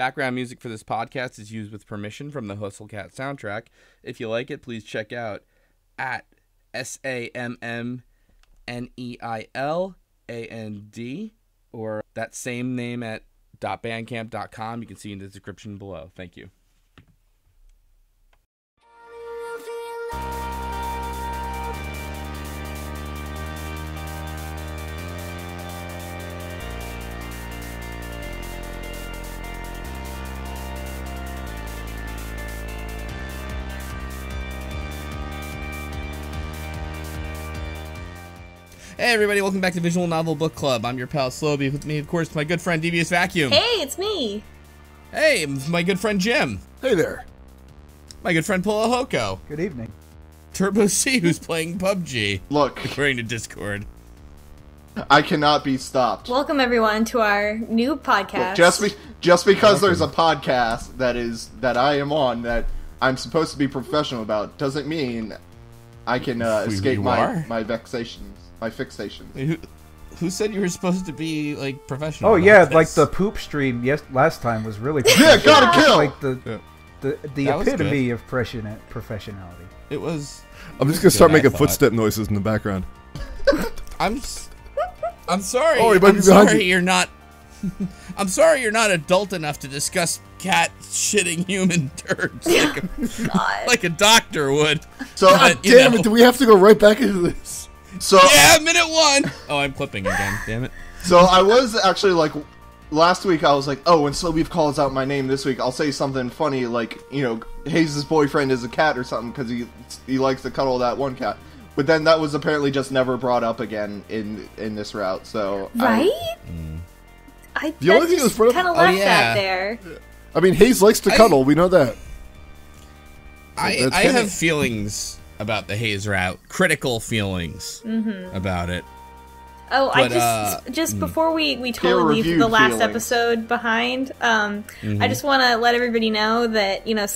Background music for this podcast is used with permission from the Hustle Cat soundtrack. If you like it, please check out at SAMMNEILAND or that same name at .bandcamp.com. You can see in the description below. Thank you. Hey everybody, welcome back to Visual Novel Book Club. I'm your pal Slowby. With me, of course, my good friend Devious Vacuum. Hey, it's me. Hey, my good friend Jim. Hey there. My good friend Polohoko. Good evening. Turbo C, who's playing PUBG. Look, According to Discord. I cannot be stopped. Welcome everyone to our new podcast. Look, just because there's a podcast that I am on that I'm supposed to be professional about doesn't mean I can escape my vexations. My fixation. Who said you were supposed to be like professional? Oh yeah, this? like the poop stream last time was really Yeah, gotta kill. like the epitome of professionality. It was. I'm just gonna start making footstep noises in the background. I'm sorry. Oh, I'm sorry you're not. I'm sorry you're not adult enough to discuss cat shitting human turds like a doctor would. So God damn it! Do we have to go right back into this? So yeah, minute one. Oh, I'm clipping again. Damn it. So I was actually like, last week I was like, oh, when Slowbeef calls out my name this week, I'll say something funny like, you know, Hayes' boyfriend is a cat or something because he likes to cuddle that one cat. But then that was apparently just never brought up again in this route. So right? The only thing that was brought up, kind of left that there. I mean, Hayes likes to cuddle. We know that. I have feelings about the Hayes route, critical feelings about it. Oh, but, just before we totally leave the last episode behind, I just want to let everybody know that, you know,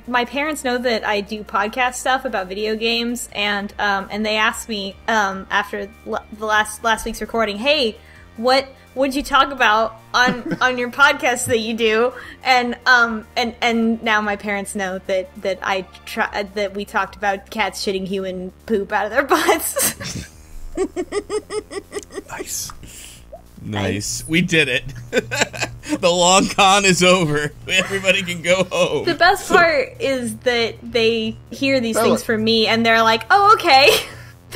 my parents know that I do podcast stuff about video games, and they asked me after the last week's recording, hey, what would you talk about on your podcast that you do? And now my parents know that we talked about cats shitting human poop out of their butts. Nice. We did it. The long con is over. Everybody can go home. The best part is that they hear these things from me and they're like, oh, okay.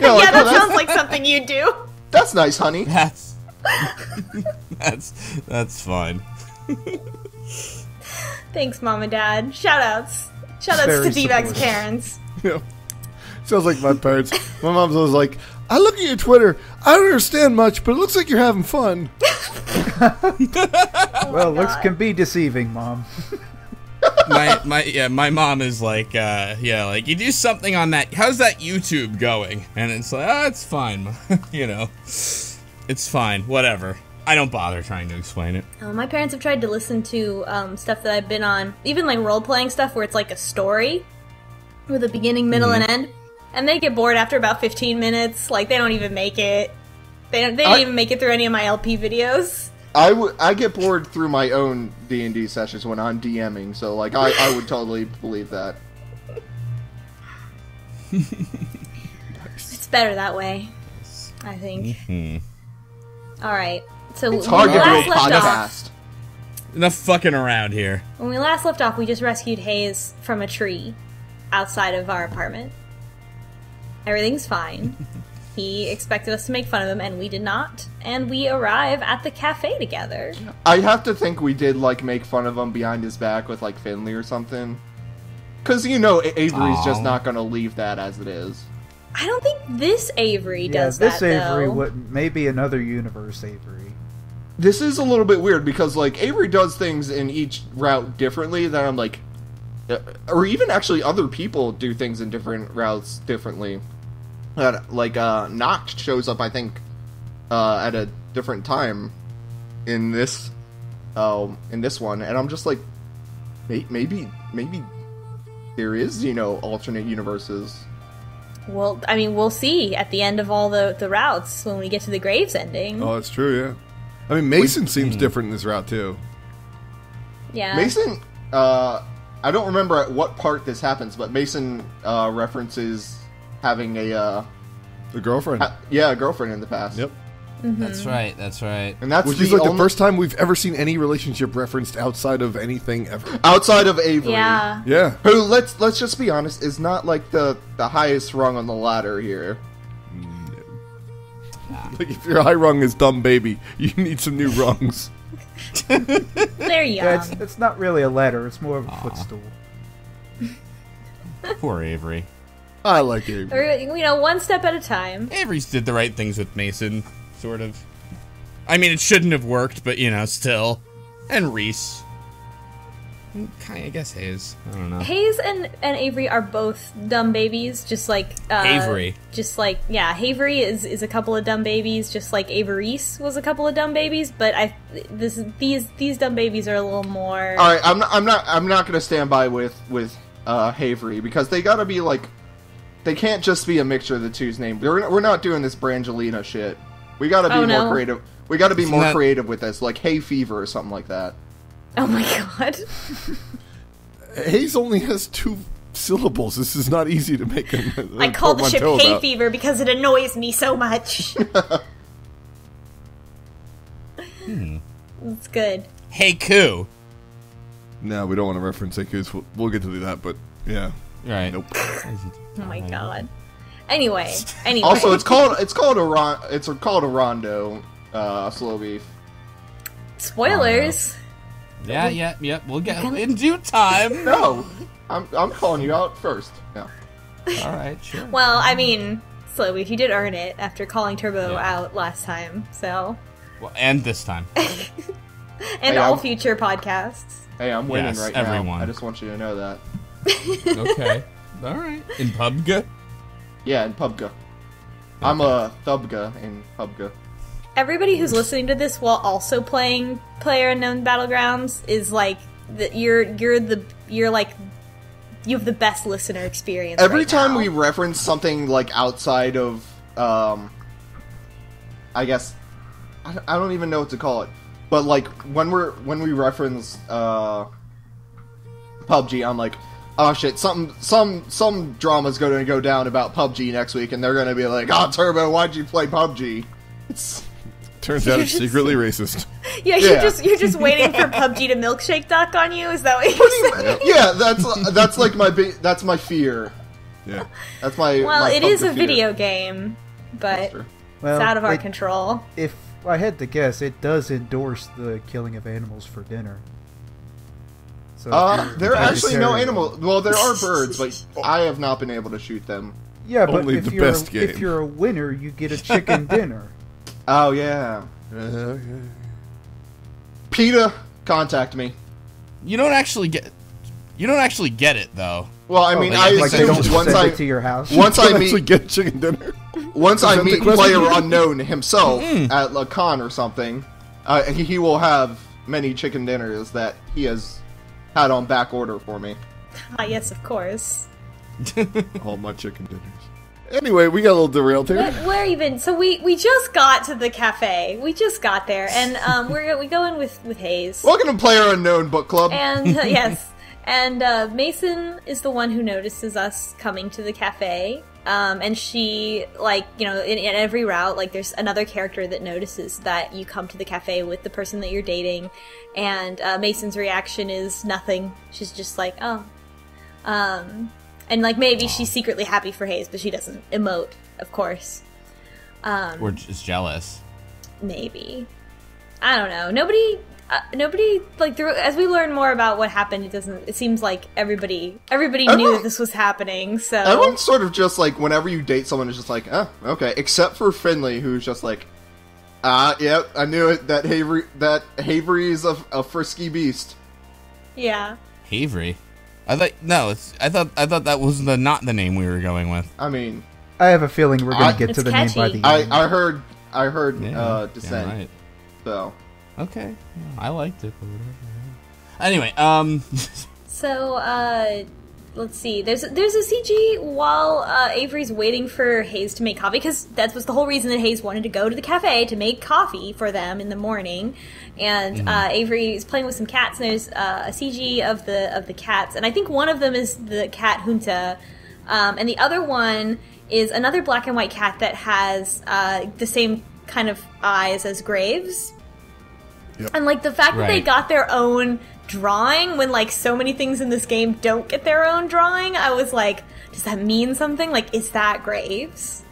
Yeah, like, that sounds like something you do. That's nice, honey. That's fine. Thanks, Mom and Dad. Shoutouts to D-Bag's parents. Yeah. Sounds like my parents. My mom's always like, I look at your Twitter, I don't understand much, but it looks like you're having fun. Well, looks can be deceiving, Mom. My mom is like, like, you do something on that, how's that YouTube going? And it's like, it's fine, you know. It's fine, whatever. I don't bother trying to explain it. My parents have tried to listen to stuff that I've been on, even like role-playing stuff where it's like a story with a beginning, middle, and end, and they get bored after about 15 minutes. Like, they don't even make it. They don't even make it through any of my LP videos. I get bored through my own D&D sessions when I'm DMing, so like I would totally believe that. It's better that way, I think. Alright, so it's hard to do a podcast. Enough fucking around here. When we last left off, we just rescued Hayes from a tree outside of our apartment. Everything's fine. He expected us to make fun of him, and we did not. And we arrive at the cafe together. I have to think we did, like, make fun of him behind his back with, like, Finley or something. Because, you know, Avery's just not going to leave that as it is. I don't think this Avery does that, this Avery though. Maybe another universe Avery. This is a little bit weird, because, like, Avery does things in each route differently that I'm like... or even actually other people do things in different routes differently. Like, Noct shows up, I think, at a different time in this one, and I'm just like, maybe there is, you know, alternate universes. Well, I mean, we'll see at the end of all the routes when we get to the Graves ending. Oh, that's true, yeah. I mean, Mason seems different in this route, too. Yeah. Mason, I don't remember at what part this happens, but Mason references having a girlfriend. A girlfriend in the past. Yep. Mm-hmm. That's right. And that's which is like the first time we've ever seen any relationship referenced outside of anything ever. Outside of Avery. Yeah. Yeah. Who, let's just be honest, is not like the highest rung on the ladder here. Like if your high rung is dumb baby, you need some new rungs. They're young. Yeah, it's not really a ladder. It's more of a footstool. Poor Avery. I like Avery. Or, one step at a time. Avery's did the right things with Mason, sort of. I mean, it shouldn't have worked, but, still. And Reese. I guess Hayes. I don't know. Hayes and Avery are both dumb babies, just like... Avery. Just like, yeah, Avery is a couple of dumb babies, just like Avery's was a couple of dumb babies, but these dumb babies are a little more... Alright, I'm not gonna stand by with Avery, because they gotta be like... They can't just be a mixture of the two's name. We're not doing this Brangelina shit. We gotta be more creative. We gotta be more creative with this, like Hay Fever or something like that. Oh my god. Hayes only has 2 syllables. This is not easy to make I call the ship Hay Fever because it annoys me so much. It's good. Haiku. No, we don't want to reference haikus. We'll get to do that, but yeah. Right. Nope. Oh my god. Anyway. Also, it's called a rondo. Slow beef. Spoilers. Yeah. We'll get in due time. No, I'm calling you out first. Yeah. All right, sure. Well, I mean, Slow Beef, you did earn it after calling Turbo out last time, so. Well, and this time. And all future podcasts. Hey, I'm winning right everyone. now. I just want you to know that. Okay. All right. In PUBG? Yeah, in PUBG. I'm a Thubga in PUBG. Everybody who's listening to this while also playing PlayerUnknown Battlegrounds is like you have the best listener experience. Every time we reference something like outside of I guess I don't even know what to call it. But like when we reference PUBG, I'm like, oh shit, some drama's going to go down about PUBG next week, and they're going to be like, oh Turbo, why'd you play PUBG? Turns out it's secretly racist. Yeah, you're just waiting for PUBG to milkshake duck on you. Is that what you're saying? Yeah, that's like that's my fear. Yeah, that's my. Well, my it is a fear. video game, but it's out of our control. If I had to guess, it does endorse the killing of animals for dinner. So there are actually no animals. Well, there are birds, but I have not been able to shoot them. Yeah, but Only if you're a winner, you get a chicken dinner. Oh yeah. PETA, contact me. You don't actually get it though. Well, I mean, I they don't assume send it to your house. Once I actually meet get chicken dinner. Once I meet PlayerUnknown himself at a con or something, he will have many chicken dinners that he has had on back order for me. Yes, of course. All my chicken dinners. Anyway, we got a little derailed here. We're even. So we just got to the cafe. We just got there, and we go in with Hayes. Welcome to PlayerUnknown Book Club. And yes, and Mason is the one who notices us coming to the cafe. And she, like, in every route, like, there's another character that notices that you come to the cafe with the person that you're dating, and Mason's reaction is nothing. She's just like, oh. And, like, maybe she's secretly happy for Hayes, but she doesn't emote, of course. Or just jealous. Maybe. I don't know. Nobody, like, as we learn more about what happened, it seems like everybody knew that this was happening, so... Everyone's sort of just, like, whenever you date someone, it's just like, oh, okay. Except for Finley, who's just like, yep, I knew it, that Havery is a frisky beast. Yeah. Havery? I thought that was not the name we were going with. I mean... I have a feeling we're going to get to the catchy. name by the end. I heard Descent. Yeah, right. So... Okay. I liked it. Anyway, So, let's see. There's a CG while Avery's waiting for Hayes to make coffee, because that was the whole reason that Hayes wanted to go to the cafe to make coffee for them in the morning. And Avery is playing with some cats, and there's a CG of the cats, and I think one of them is the cat Junta, and the other one is another black and white cat that has the same kind of eyes as Graves. Yep. And like the fact that they got their own drawing when like so many things in this game don't get their own drawing, I was like, does that mean something? Like, is that Graves?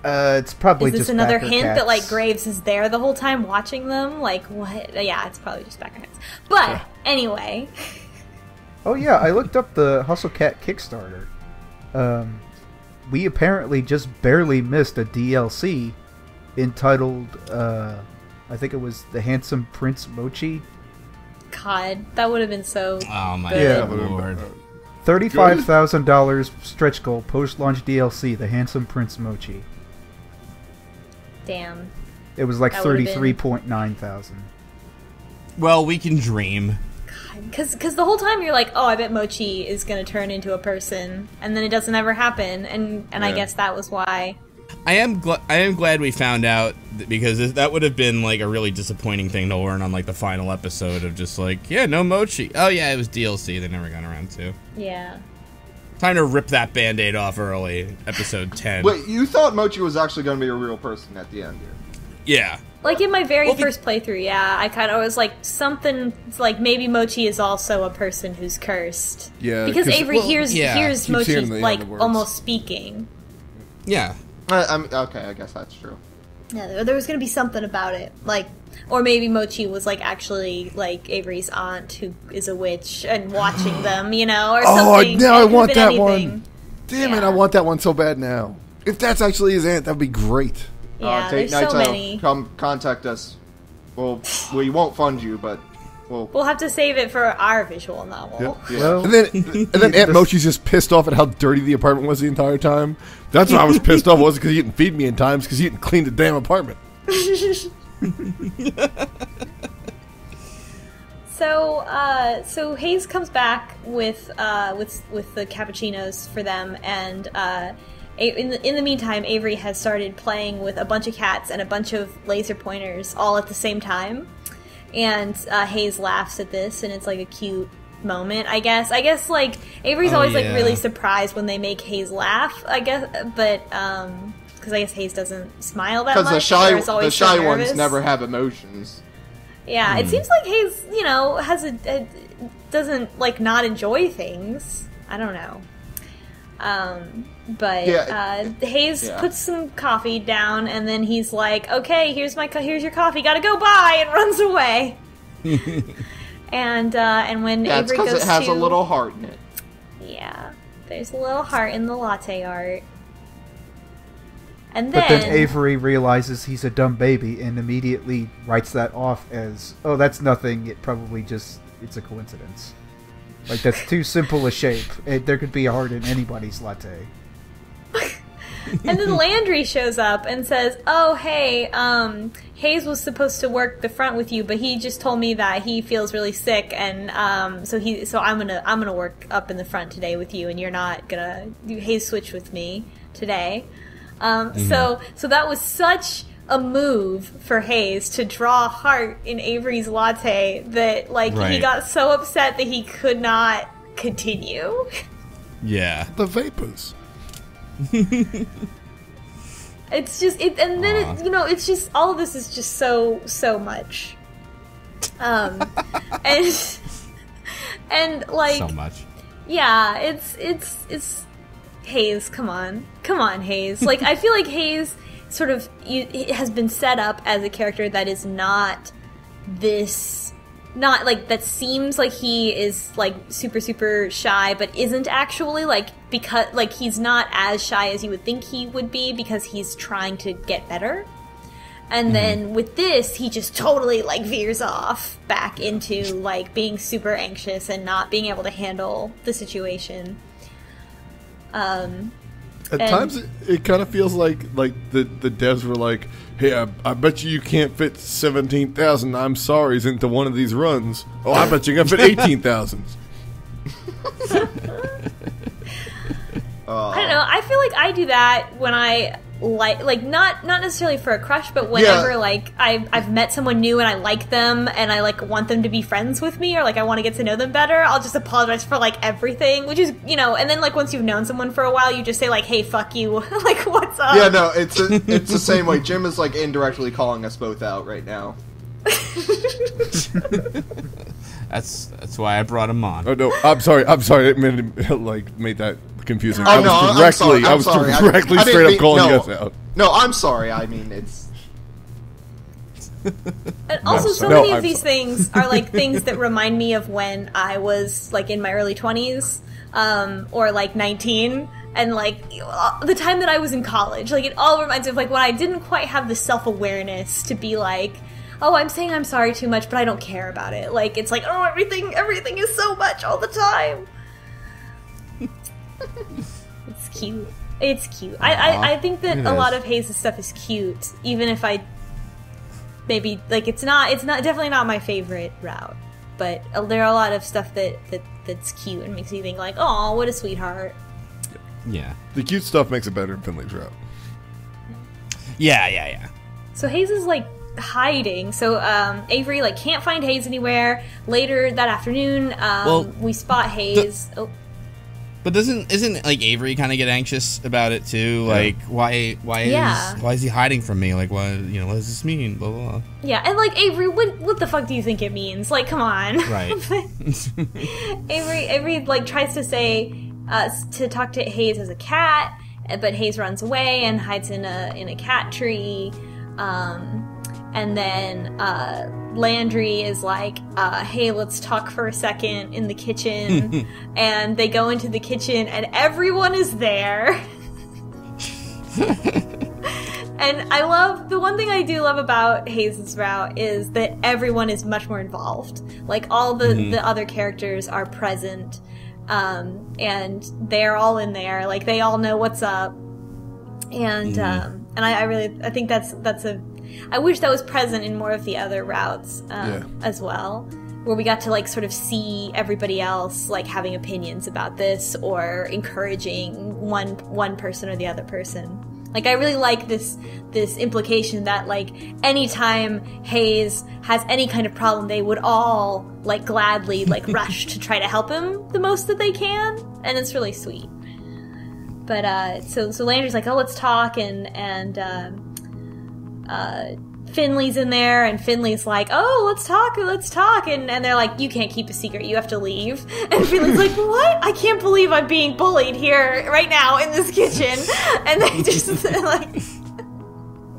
It's probably just Is this another hint cats. that like Graves is there the whole time watching them? Like, what? Yeah, it's probably just backer cats. But anyway. Oh yeah, I looked up the Hustle Cat Kickstarter. We apparently just barely missed a DLC entitled, I think it was The Handsome Prince Mochi. God, that would have been so Oh my good. lord. $35,000 stretch goal, post-launch DLC, The Handsome Prince Mochi. Damn. It was like That would've been- 33.9 thousand. Well, we can dream. Because the whole time you're like, oh, I bet Mochi is going to turn into a person, and then it doesn't ever happen, and I guess that was why. I am glad we found out, because that would have been like a really disappointing thing to learn on like the final episode of just like, yeah, no Mochi. Oh yeah, it was DLC they never got around to. Yeah. Time to rip that Band-Aid off early, episode 10. Wait, you thought Mochi was actually going to be a real person at the end here? Yeah. Like in my very first playthrough, yeah, I kind of was like, something, like maybe Mochi is also a person who's cursed. Yeah. Because Avery hears Keeps Mochi, hearing the like, other words. almost speaking. Yeah. Okay, I guess that's true. Yeah, there was going to be something about it. Like, or maybe Mochi was, like, actually, like, Avery's aunt who is a witch and watching them, you know, or something. Oh, now I want that anything. one. Damn it, I want that one so bad now. If that's actually his aunt, that'd be great. Yeah, Take there's so Nights many. Out. Come contact us. Well, we won't fund you, but We'll have to save it for our visual novel. Yep. yeah. Well, And then Aunt Mochi's just pissed off at how dirty the apartment was the entire time. That's why I was pissed off. Wasn't because he didn't feed me in time, because he didn't clean the damn apartment. So Hayes comes back with the cappuccinos for them, and in the meantime, Avery has started playing with a bunch of cats and a bunch of laser pointers all at the same time. And Hayes laughs at this, and it's like a cute moment, I guess. I guess like Avery's always like really surprised when they make Hayes laugh, I guess, but because I guess Hayes doesn't smile that much. Because the shy nervous. ones never have emotions. Yeah, it seems like Hayes, has doesn't like not enjoy things. I don't know. Hayes puts some coffee down, and then he's like, "Okay, here's your coffee. Gotta go. Bye," and runs away. and when Avery goes, because it has a little heart in it. Yeah, there's a little heart in the latte art. And then, but then Avery realizes he's a dumb baby and immediately writes that off as, "Oh, that's nothing. It's a coincidence." Like, that's too simple a shape. There could be a heart in anybody's latte. And then Landry shows up and says, "Oh, hey, Hayes was supposed to work the front with you, but he just told me that he feels really sick, and so I'm gonna work up in the front today with you, and you're not gonna do Hayes switch with me today." So that was such a move for Hayes to draw a heart in Avery's latte that he got so upset that he could not continue. Yeah. The vapors. It's just it's just all of this is just so much. And like so much. Yeah, it's Hayes, come on Hayes. Like, I feel like Hayes sort of has been set up as a character that is not that seems like he is like super shy, but isn't actually, like, because like he's not as shy as you would think he would be because he's trying to get better. And then with this, he just totally like veers off back into like being super anxious and not being able to handle the situation. At times, it kind of feels like the devs were like, "Hey, I bet you can't fit 17,000 I'm sorry's into one of these runs. Oh, I bet you can fit 18,000." I don't know. I feel like I do that when I like not necessarily for a crush, but whenever like I've met someone new and I like them and I like want them to be friends with me, or like I want to get to know them better, I'll just apologize for like everything, which is, you know, and then like once you've known someone for a while, you just say like, hey, fuck you. Like, what's up? Yeah, no, it's the same way. Jim is like indirectly calling us both out right now. That's why I brought him on. Oh no, I'm sorry. I didn't mean to, like, made that confusing. Oh, I was directly straight up calling you guys out. No, I'm sorry. I mean, it's... And also, so many of these things are like things that remind me of when I was like in my early 20s, or like 19, and like the time that I was in college. Like, it all reminds me of like when I didn't quite have the self-awareness to be like, oh, I'm saying I'm sorry too much, but I don't care about it. Like, it's like, oh, everything is so much all the time. It's cute. It's cute. I think that a lot of Hayes' stuff is cute, even if I maybe like it's not definitely not my favorite route. But there are a lot of stuff that's cute and makes you think like, oh, what a sweetheart. Yeah. The cute stuff makes it better in Finley's route. Yeah. So Hayes is like hiding. So Avery like can't find Hayes anywhere. Later that afternoon, we spot Hayes. But isn't like Avery kind of get anxious about it too? Yeah. Like why is he hiding from me? Like, what does this mean? Blah blah blah. Yeah, and like Avery, what the fuck do you think it means? Like, come on. Right. Avery like tries to say to talk to Hayes as a cat, but Hayes runs away and hides in a cat tree. And then Landry is like, hey, let's talk for a second in the kitchen. And they go into the kitchen and everyone is there. And the one thing I do love about Hayes' route is that everyone is much more involved. Like, all the other characters are present, and they're all in there. Like, they all know what's up. And I think that's I wish that was present in more of the other routes as well, where we got to like sort of see everybody else like having opinions about this or encouraging one person or the other person. Like, I really like this implication that like anytime Hayes has any kind of problem, they would all like gladly like rush to try to help him the most that they can, and it's really sweet. But so Landry's like, oh, let's talk, and Finley's in there, and Finley's like, oh, let's talk, and they're like, you can't keep a secret, you have to leave. And Finley's like, what? I can't believe I'm being bullied here right now in this kitchen. And they just like,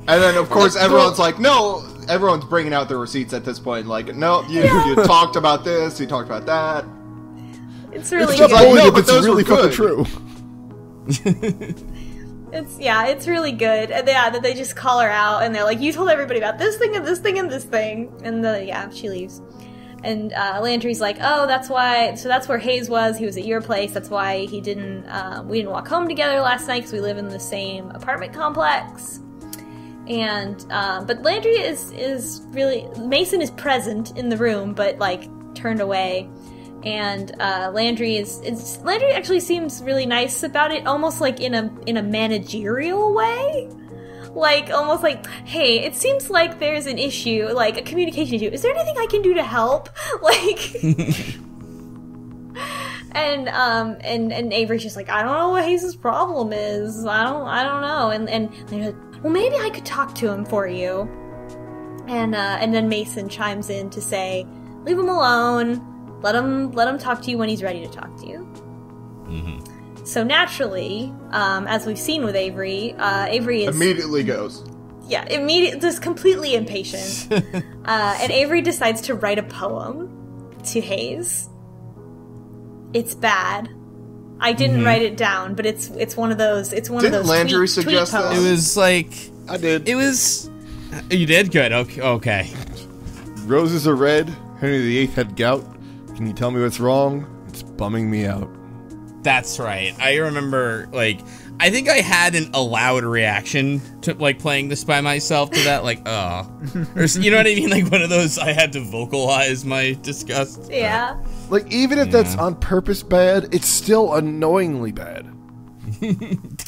and then of course everyone's like, no, everyone's bringing out their receipts at this point, like, no, you talked about this, you talked about that. It's really good. Like, no, but it's those really were good. True. It's really good. And that they just call her out, and they're like, you told everybody about this thing and this thing and this thing. And she leaves. And Landry's like, oh, that's where Hayes was. He was at your place. That's why we didn't walk home together last night, because we live in the same apartment complex. And but Landry is really, Mason is present in the room, but like turned away. And Landry actually seems really nice about it, almost like in a managerial way. Like, almost like, hey, it seems like there's an issue, like a communication issue. Is there anything I can do to help? Like, and Avery's just like, I don't know what Hayes' problem is. I don't know. And they're like, well, maybe I could talk to him for you. And then Mason chimes in to say, leave him alone. Let him talk to you when he's ready to talk to you. Mm-hmm. So naturally, as we've seen with Avery, Avery is immediately goes. Yeah, just completely impatient. And Avery decides to write a poem to Hayes. It's bad. I didn't write it down, but it's one of those. It's one of those. Didn't Landry suggest that? It was like I did. It was. You did good. Okay. Roses are red. Henry VIII had gout. Can you tell me what's wrong? It's bumming me out. That's right. I remember, like, I think I had a loud reaction to, like, playing this by myself to that, like, oh. Or, you know what I mean? Like, one of those, I had to vocalize my disgust. Yeah. Like, even if that's on purpose bad, it's still annoyingly bad.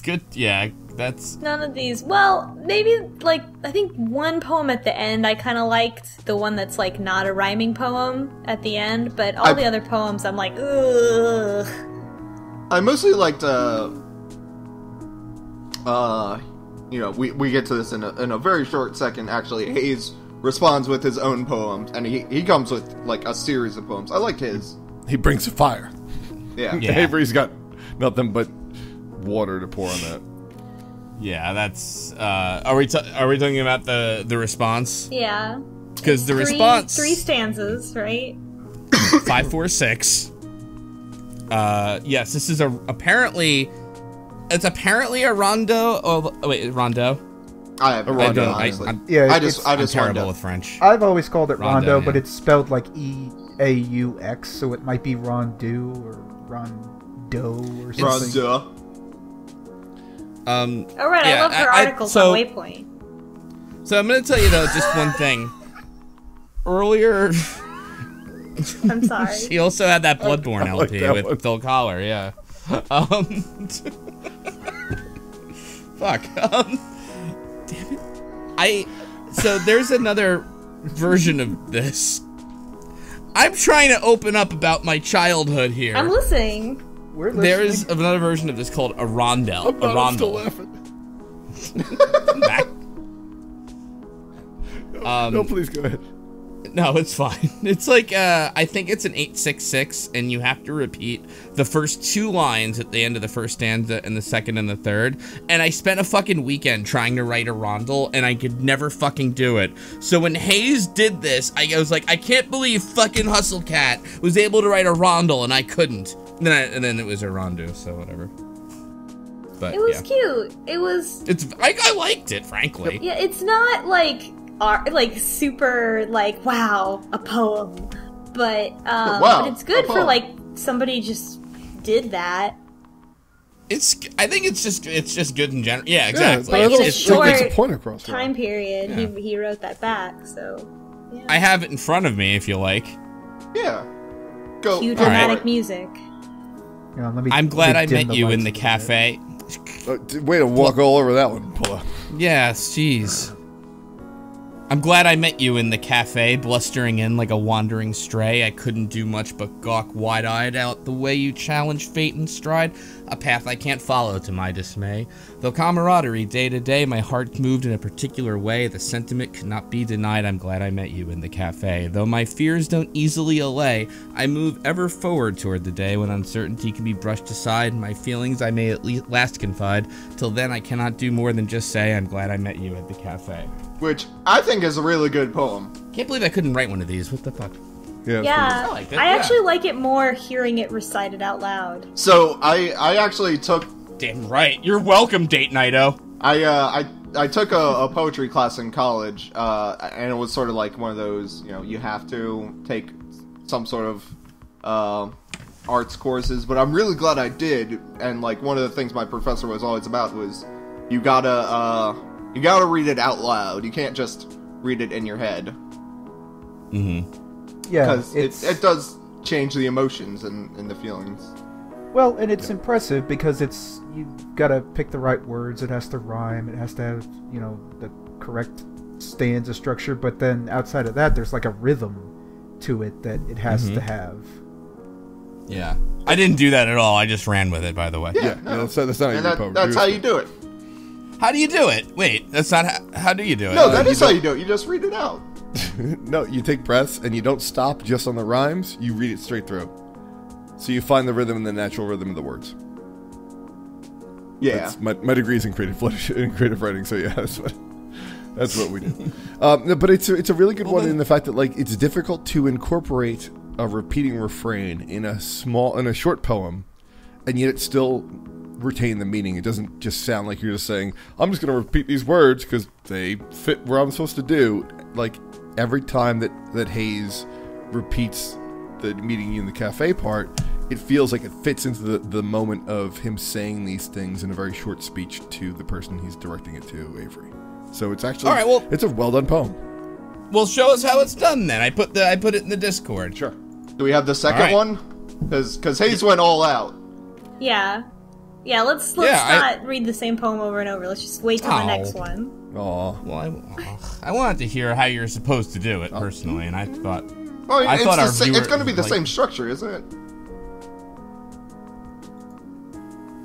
Good, yeah, that's... None of these. Well, maybe, like, I think one poem at the end I kind of liked. The one that's, like, not a rhyming poem at the end. But all the other poems, I'm like, ugh. I mostly liked, you know, we get to this in a very short second, actually. Hayes responds with his own poems, and he comes with, like, a series of poems. I liked his. He brings the fire. Yeah. Avery's got nothing but water to pour on that. Yeah, that's... Are we talking about the response? Yeah. Because the response... 3 stanzas, right? 5, 4, 6. Yes, this is apparently... It's apparently a rondo. Oh, wait, rondo? I have a rondo, honestly. I'm terrible with French. I've always called it rondo, yeah. but it's spelled like E-A-U-X, so it might be rondu or rondo or something. Rondo. Oh, right, I love her articles on Waypoint. So I'm going to tell you, though, just one thing. Earlier... I'm sorry. She also had that Bloodborne like LP that with one. Phil Collar, yeah. Fuck. Damn it. So there's another version of this. I'm trying to open up about my childhood here. I'm listening. We're listening. There's another version of this called a rondel. I'm still laughing. No, please go ahead. No, it's fine. It's like, I think it's an 866, and you have to repeat the first 2 lines at the end of the first stanza and the second and the third. And I spent a fucking weekend trying to write a rondel, and I could never fucking do it. So when Hayes did this, I was like, I can't believe fucking Hustle Cat was able to write a rondel, and I couldn't. And then it was a rondo, so whatever. But it was cute. It was... I liked it, frankly. Yeah, it's not, like super, like, wow, a poem. But, wow, but it's good for, like, somebody just did that. I think it's just good in general. Yeah, exactly. Like, it's a short a point across time period, yeah. He wrote that back, so, yeah. I have it in front of me, if you like. Yeah. Go. Cue dramatic music. Yeah, let me I'm glad I met you in the lights cafe. Way to walk all over that one, Paula. Yes, jeez. I'm glad I met you in the cafe, blustering in like a wandering stray. I couldn't do much but gawk wide-eyed out the way you challenge fate in stride, a path I can't follow to my dismay. Though camaraderie day to day, my heart moved in a particular way. The sentiment could not be denied. I'm glad I met you in the cafe. Though my fears don't easily allay, I move ever forward toward the day when uncertainty can be brushed aside. My feelings I may at least last confide. Till then, I cannot do more than just say I'm glad I met you at the cafe. Which I think is a really good poem. Can't believe I couldn't write one of these. What the fuck? Yeah, I liked it, I actually like it more hearing it recited out loud. So I actually took... Damn right. You're welcome, Date Nighto. I took a poetry class in college, and it was sort of like one of those, you know, you have to take some sort of arts courses, but I'm really glad I did, and like one of the things my professor was always about was you gotta read it out loud. You can't just read it in your head. Mm-hmm. Yeah, because it does change the emotions and the feelings. Well, and it's impressive because you've got to pick the right words. It has to rhyme. It has to have, you know, the correct stanza structure. But then outside of that, there's like a rhythm to it that it has to have. Yeah, I didn't do that at all. I just ran with it. By the way. Yeah, no, that's not that's how you do it. How do you do it? Wait, that's not how do you do it? No, that is how you do it. You just read it out. No, you take breaths and you don't stop just on the rhymes. You read it straight through. So you find the rhythm and the natural rhythm of the words. Yeah. My degree is in creative writing, so yeah, that's what we do. But it's a really good one in the fact that like it's difficult to incorporate a repeating refrain in a short poem, and yet it still retain the meaning. It doesn't just sound like you're just saying, I'm just going to repeat these words because they fit where I'm supposed to do. Like every time that Hayes repeats the meeting you in the cafe part, it feels like it fits into the moment of him saying these things in a very short speech to the person he's directing it to, Avery. So it's actually, it's a well done poem. Well, show us how it's done then. I put it in the Discord. Sure. Do we have the second one? Because Hayes went all out. Yeah. Yeah, let's not read the same poem over and over. Let's just wait till the next one. Oh, well, I wanted to hear how you're supposed to do it personally, and I thought. Oh, it's going to be the same structure, isn't it?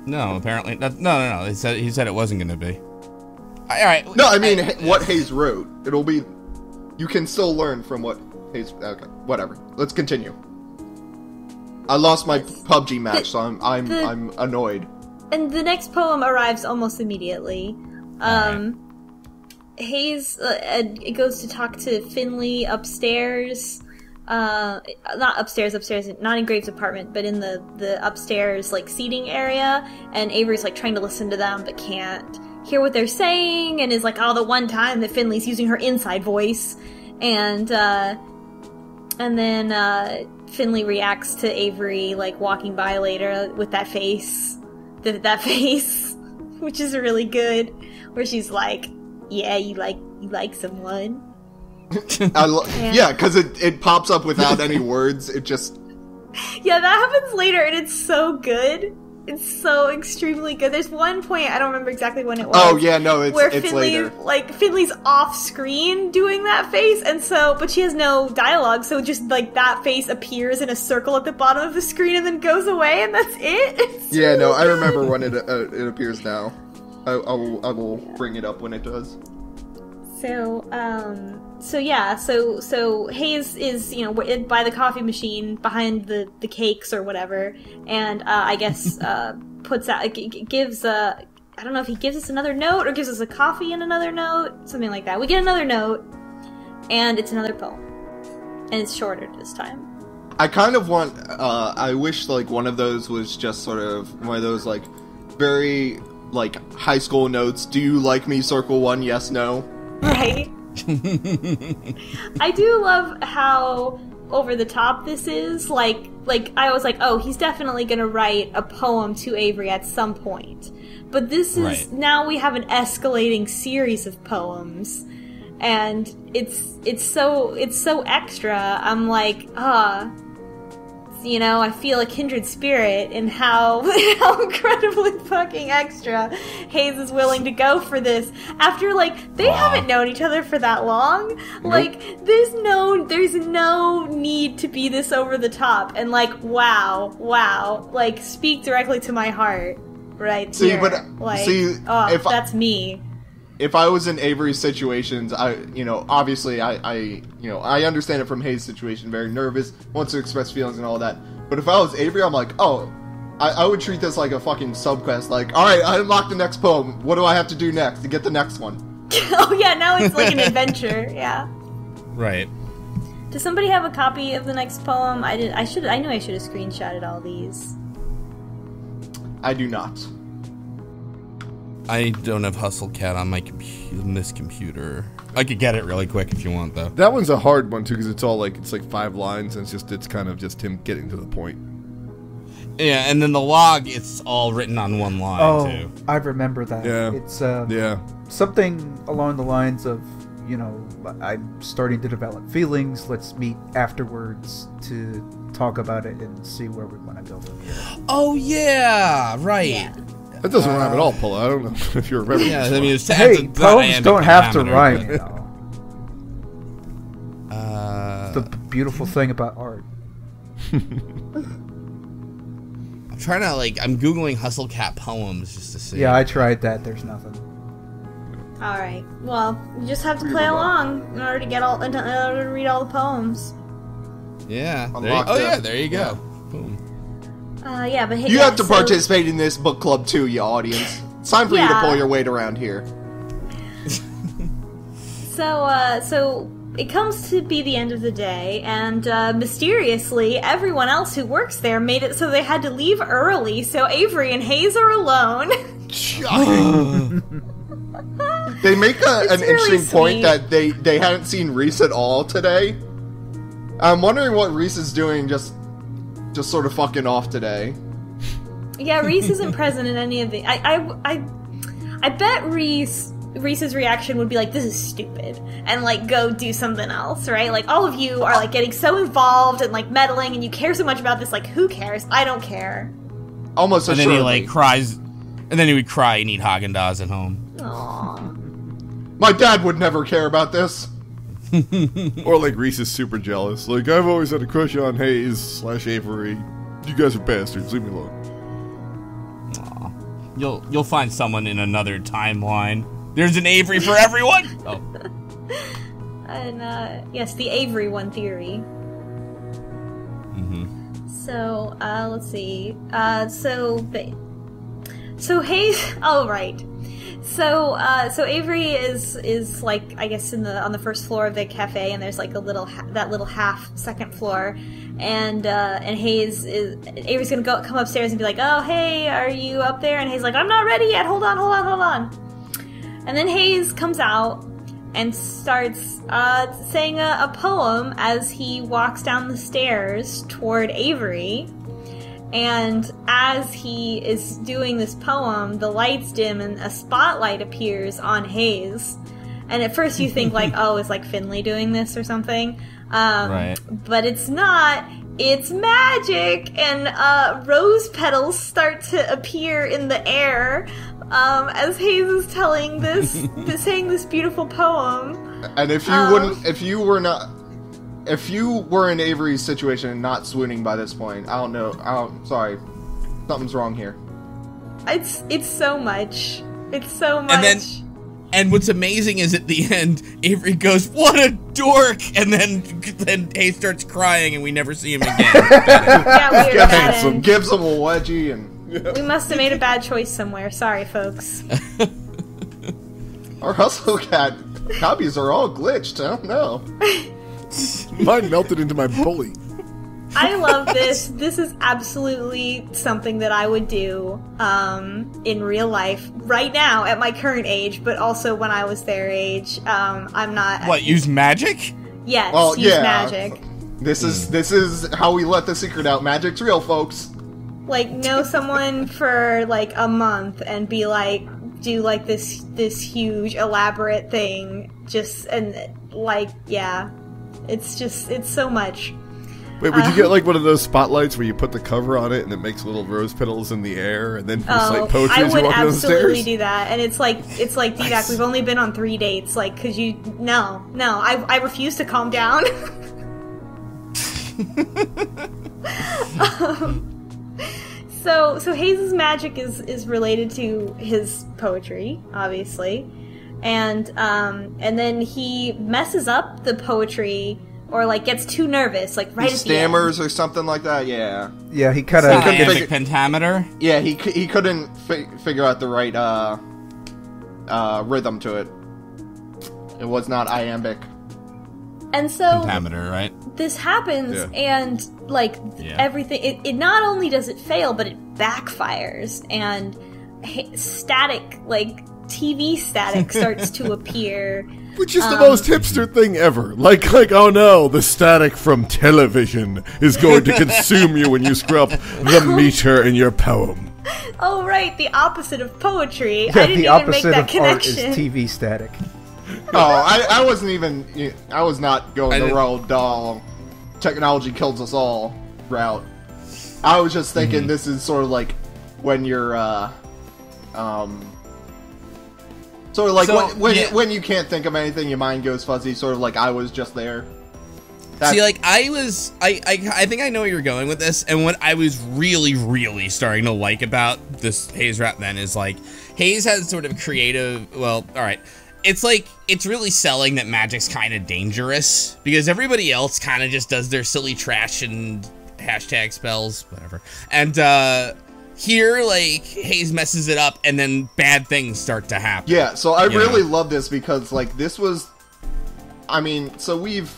No, apparently no. He said it wasn't going to be. All right. No, I mean what Hayes wrote. It'll be. You can still learn from what Hayes. Okay, whatever. Let's continue. I lost my PUBG match, so I'm annoyed. And the next poem arrives almost immediately. Hayes goes to talk to Finley upstairs. Not upstairs, not in Graves' apartment, but in the upstairs, like, seating area. And Avery's, like, trying to listen to them, but can't hear what they're saying, and is like, oh, the one time that Finley's using her inside voice. And then Finley reacts to Avery, like, walking by later with that face. That face, which is really good, where she's like, yeah, you like someone. Yeah, because it pops up without any words. It just... Yeah, that happens later, and it's so good. It's so extremely good. There's one point, I don't remember exactly when it was. Oh, yeah, no, it's Finley, later. Like, Finley's off-screen doing that face, and so... But she has no dialogue, so just, like, that face appears in a circle at the bottom of the screen and then goes away, and that's it. Yeah, no, I remember when it appears now. I will bring it up when it does. So Hayes is, by the coffee machine behind the cakes or whatever, and I guess puts out, gives I don't know if he gives us another note or gives us a coffee and another note, something like that. We get another note, and it's another poem, and it's shorter this time. I kind of want, I wish, like, one of those was just sort of one of those, like, very, like, high school notes. Do you like me? Circle 1, yes, no. Right. I do love how over the top this is. Like I was like, oh, he's definitely gonna write a poem to Avery at some point. But this is now we have an escalating series of poems, and it's so extra. I'm like, I feel a kindred spirit in how incredibly fucking extra Hayes is willing to go for this. After, like, they haven't known each other for that long. Nope. Like, there's no need to be this over the top. And, like, wow, like, speak directly to my heart right here. Like, that's me. If I was in Avery's situations, obviously I understand it from Hayes' situation, very nervous, wants to express feelings and all that. But if I was Avery, I'm like, oh, I would treat this like a fucking subquest. Like, all right, I unlocked the next poem. What do I have to do next to get the next one? Oh yeah, now it's like an adventure. Yeah. Right. Does somebody have a copy of the next poem? I knew I should have screenshotted all these. I do not. I don't have Hustle Cat on this computer. I could get it really quick if you want, though. That one's a hard one too, because it's like 5 lines, and it's kind of just him getting to the point. Yeah, and then the log, it's all written on one line too. I remember that. Yeah, it's something along the lines of, I'm starting to develop feelings. Let's meet afterwards to talk about it and see where we want to go from here. Oh yeah, right. Yeah. That doesn't rhyme at all, Paula. I don't know if you remember. Yeah, I mean, poems don't have to rhyme. The beautiful thing about art. I'm trying to I'm googling Hustle Cat poems just to see. Yeah, I tried that. There's nothing. All right. Well, you just have to play along in order to read all the poems. Yeah. There you go. Yeah. Boom. But you have to participate in this book club too, you audience. It's time for you to pull your weight around here. So it comes to be the end of the day, and mysteriously, everyone else who works there made it so they had to leave early, so Avery and Hayes are alone. They make an interesting point that they hadn't seen Reese at all today. I'm wondering what Reese is doing just sort of fucking off today. Yeah, Reese isn't present in any of the... I bet Reese's reaction would be like, this is stupid, and go do something else, right? Like, all of you are getting so involved and meddling, and you care so much about this, who cares? I don't care. Almost assuredly. And then he cries, And then he would cry and eat Haagen-Dazs at home. Aww. My dad would never care about this. Or like Reese is super jealous. Like, I've always had a crush on Hayes/Avery. You guys are bastards. Leave me alone. Aw. You'll find someone in another timeline. There's an Avery for everyone. Oh. And yes, the Avery one theory. So let's see. So Hayes. Oh right. So Avery is like, I guess on the first floor of the cafe, and there's like that little half second floor, and Hayes Avery's gonna come upstairs and be like, oh hey, are you up there? And Hayes like, I'm not ready yet. Hold on. And then Hayes comes out and starts saying a poem as he walks down the stairs toward Avery. And as he is doing this poem, the lights dim and a spotlight appears on Hayes. And at first you think like, oh, is like Finley doing this or something? Right. But it's not. It's magic! And rose petals start to appear in the air as Hayes is saying this beautiful poem. And if you were in Avery's situation and not swooning by this point, I don't know. Sorry, something's wrong here. It's so much. It's so much. And what's amazing is at the end, Avery goes, "What a dork!" And then Hayes starts crying, and we never see him again. Yeah, weird. Bad end. Gives him a wedgie, and we must have made a bad choice somewhere. Sorry, folks. Our Hustle Cat copies are all glitched. I don't know. Mine melted into my bully. I love this. This is absolutely something that I would do in real life right now at my current age, but also when I was their age. I'm not. What? Use magic? Yes. Well, use yeah. magic. This is how we let the secret out. Magic's real, folks. Like, know someone for like a month and be like, do like this huge elaborate thing. It's so much. Wait, would you get like one of those spotlights where you put the cover on it and it makes little rose petals in the air and then recite poetry as you walk down the stairs? I would absolutely do that. And it's like D-Back, nice. We've only been on 3 dates. Like, cause I refuse to calm down. So Hayes' magic is related to his poetry, obviously. And then he messes up the poetry, or like gets too nervous, like right at the end. Stammers or something like that. Yeah. Yeah, he kind of iambic pentameter. Yeah, he couldn't figure out the right rhythm to it. It was not iambic. And so pentameter, right? This happens, and like everything. It not only does it fail, but it backfires, and static, like TV static, starts to appear. Which is the most hipster thing ever. Like, oh no, the static from television is going to consume you when you screw up the meter in your poem. Oh right, the opposite of poetry. Yeah, I didn't even make that connection. Art is TV static. Oh, I wasn't even. I was not going the road. Technology kills us all route. I was just thinking this is sort of like when you're sort of like when you can't think of anything, your mind goes fuzzy. Sort of like I was just there. See, like I think I know where you're going with this, and what I was really, really starting to like about this Hayes rap then is like Hayes has sort of creative. Well, all right. It's like, it's really selling that magic's kind of dangerous, because everybody else kind of just does their silly trash and hashtag spells, whatever. And here, like, Hayes messes it up, and then bad things start to happen. Yeah, so I really love this, because, like, this was, I mean, so we've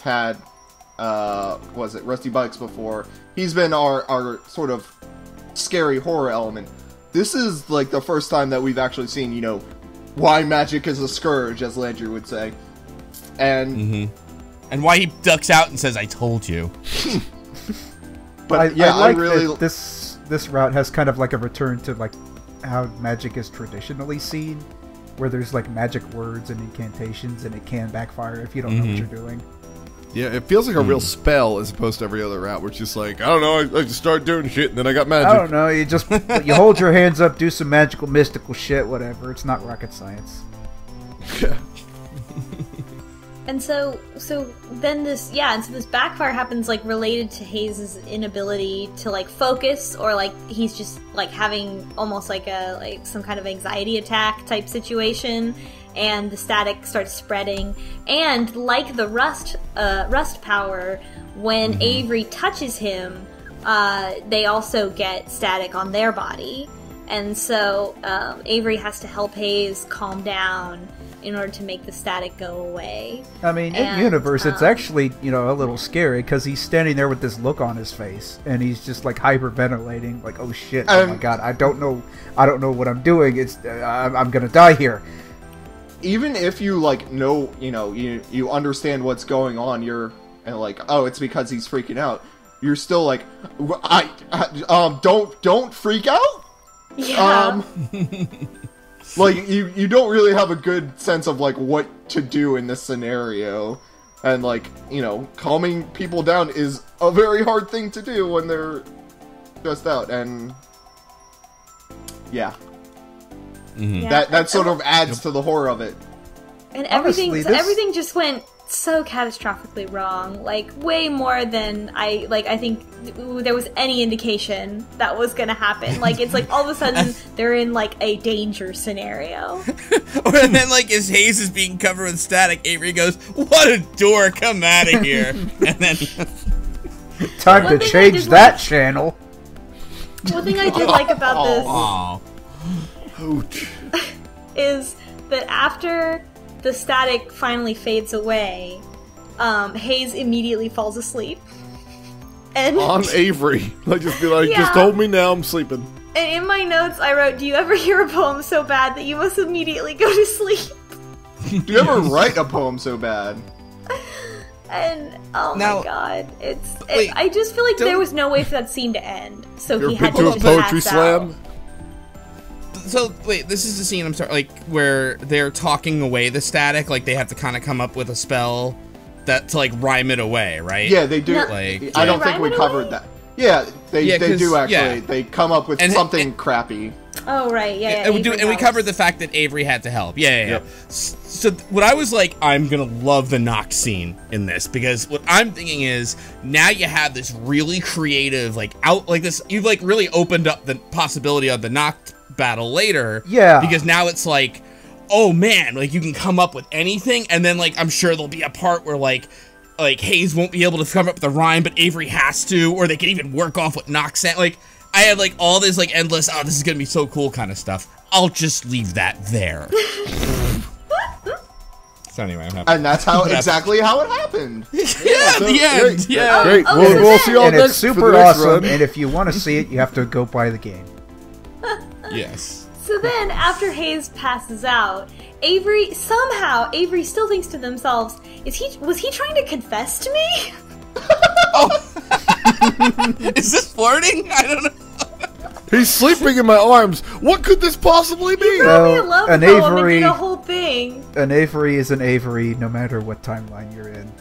had, Rusty Bikes before. He's been our sort of scary horror element. This is, like, the first time that we've actually seen, why magic is a scourge, as Landry would say. And and why he ducks out and says, "I told you." But I like that this route has kind of like a return to like how magic is traditionally seen, where there's like magic words and incantations, and it can backfire if you don't know what you're doing. Yeah, it feels like a real spell as opposed to every other route, where it's just like, I don't know, I just started doing shit and then I got magic. I don't know. You just you hold your hands up, do some magical, mystical shit, whatever. It's not rocket science. Yeah. And so then this backfire happens, like, related to Hayes' inability to, like, focus, or, like, he's just, like, having almost like some kind of anxiety attack type situation, and the static starts spreading. And like the rust power, when Avery touches him, they also get static on their body. And so Avery has to help Hayes calm down in order to make the static go away. I mean, in universe, it's actually, a little scary, because he's standing there with this look on his face, and he's just, like, hyperventilating, like, oh shit, oh my god, I don't know what I'm doing, I'm gonna die here. Even if you, like, know, you understand what's going on, you're, and like, oh, it's because he's freaking out, you're still like, don't freak out? Yeah. Like, you don't really have a good sense of, like, what to do in this scenario. And, like, calming people down is a very hard thing to do when they're stressed out. And, yeah. Yeah. That sort of adds to the horror of it. And everything just went so catastrophically wrong. Like, way more than I think there was any indication that was gonna happen. Like, it's like all of a sudden they're in, like, a danger scenario. Or then, like, as Hayes is being covered with static, Avery goes, "What a dork, come out of here." And then time to change that channel. One thing I did like about Ouch. is that after the static finally fades away, Hayes immediately falls asleep. And on Avery. Like, just be like, Yeah. just hold me now, I'm sleeping. And in my notes I wrote, do you ever hear a poem so bad that you must immediately go to sleep? Do you ever write a poem so bad? And, oh Now- my god, Wait, I just feel like don't- there was no way for that scene to end. So You he ever had been to to a just poetry pass slam? out. So, wait, this is the scene, I'm sorry, like, where they're talking away the static, like, they have to kind of come up with a spell to, like, rhyme it away, right? Yeah, they do. No. Like, I don't They think we rhyme it covered away? that. Yeah, they Yeah, 'cause- do actually. yeah. They come up with And- something crappy. Oh, right, yeah, and we Avery covered the helps. fact that Avery had to help. Yeah. Yep. So what I was like, I'm gonna love the knock scene in this, because what I'm thinking is now you have this really creative, like, you've, like, really opened up the possibility of the knock battle later. Yeah. Because now it's like, oh man, like, you can come up with anything, and then, like, I'm sure there'll be a part where, like Hayes won't be able to come up with a rhyme, but Avery has to, or they can even work off what Knox said. Like, I had, like, all this, like, endless, oh, this is gonna be so cool kind of stuff. I'll just leave that there. So anyway, I'm happy. And that's exactly how it happened. Yeah, the end. Great. Yeah. Great. Oh, We'll see y'all And next it's for the super next awesome, run. and if you want to see it, you have to go buy the game. Yes. So then, after Hayes passes out, Avery still thinks to themselves, was he trying to confess to me? Is this flirting? I don't know. He's sleeping in my arms. What could this possibly be? Probably No, a love an poem and Avery- did a whole thing. An Avery is an Avery, no matter what timeline you're in.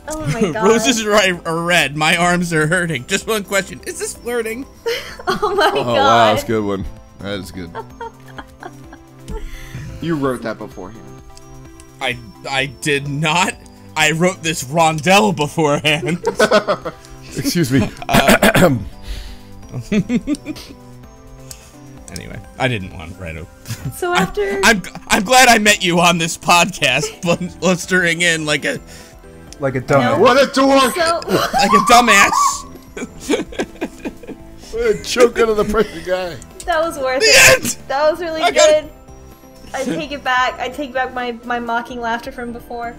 Oh my god. Roses are red. My arms are hurting. Just one question. Is this flirting? Oh my Oh, god. wow, that's a good one. That is good. You wrote that beforehand. I did not. I wrote this rondelle beforehand. Excuse me. Anyway, I didn't want to write it. So after... I'm glad I met you on this podcast, blustering in like a dumbass. What a dork! So, like a dumbass. Choke out of the pressure guy. that was worth The it. end! That was really I got good. I take it back. I take back my mocking laughter from before.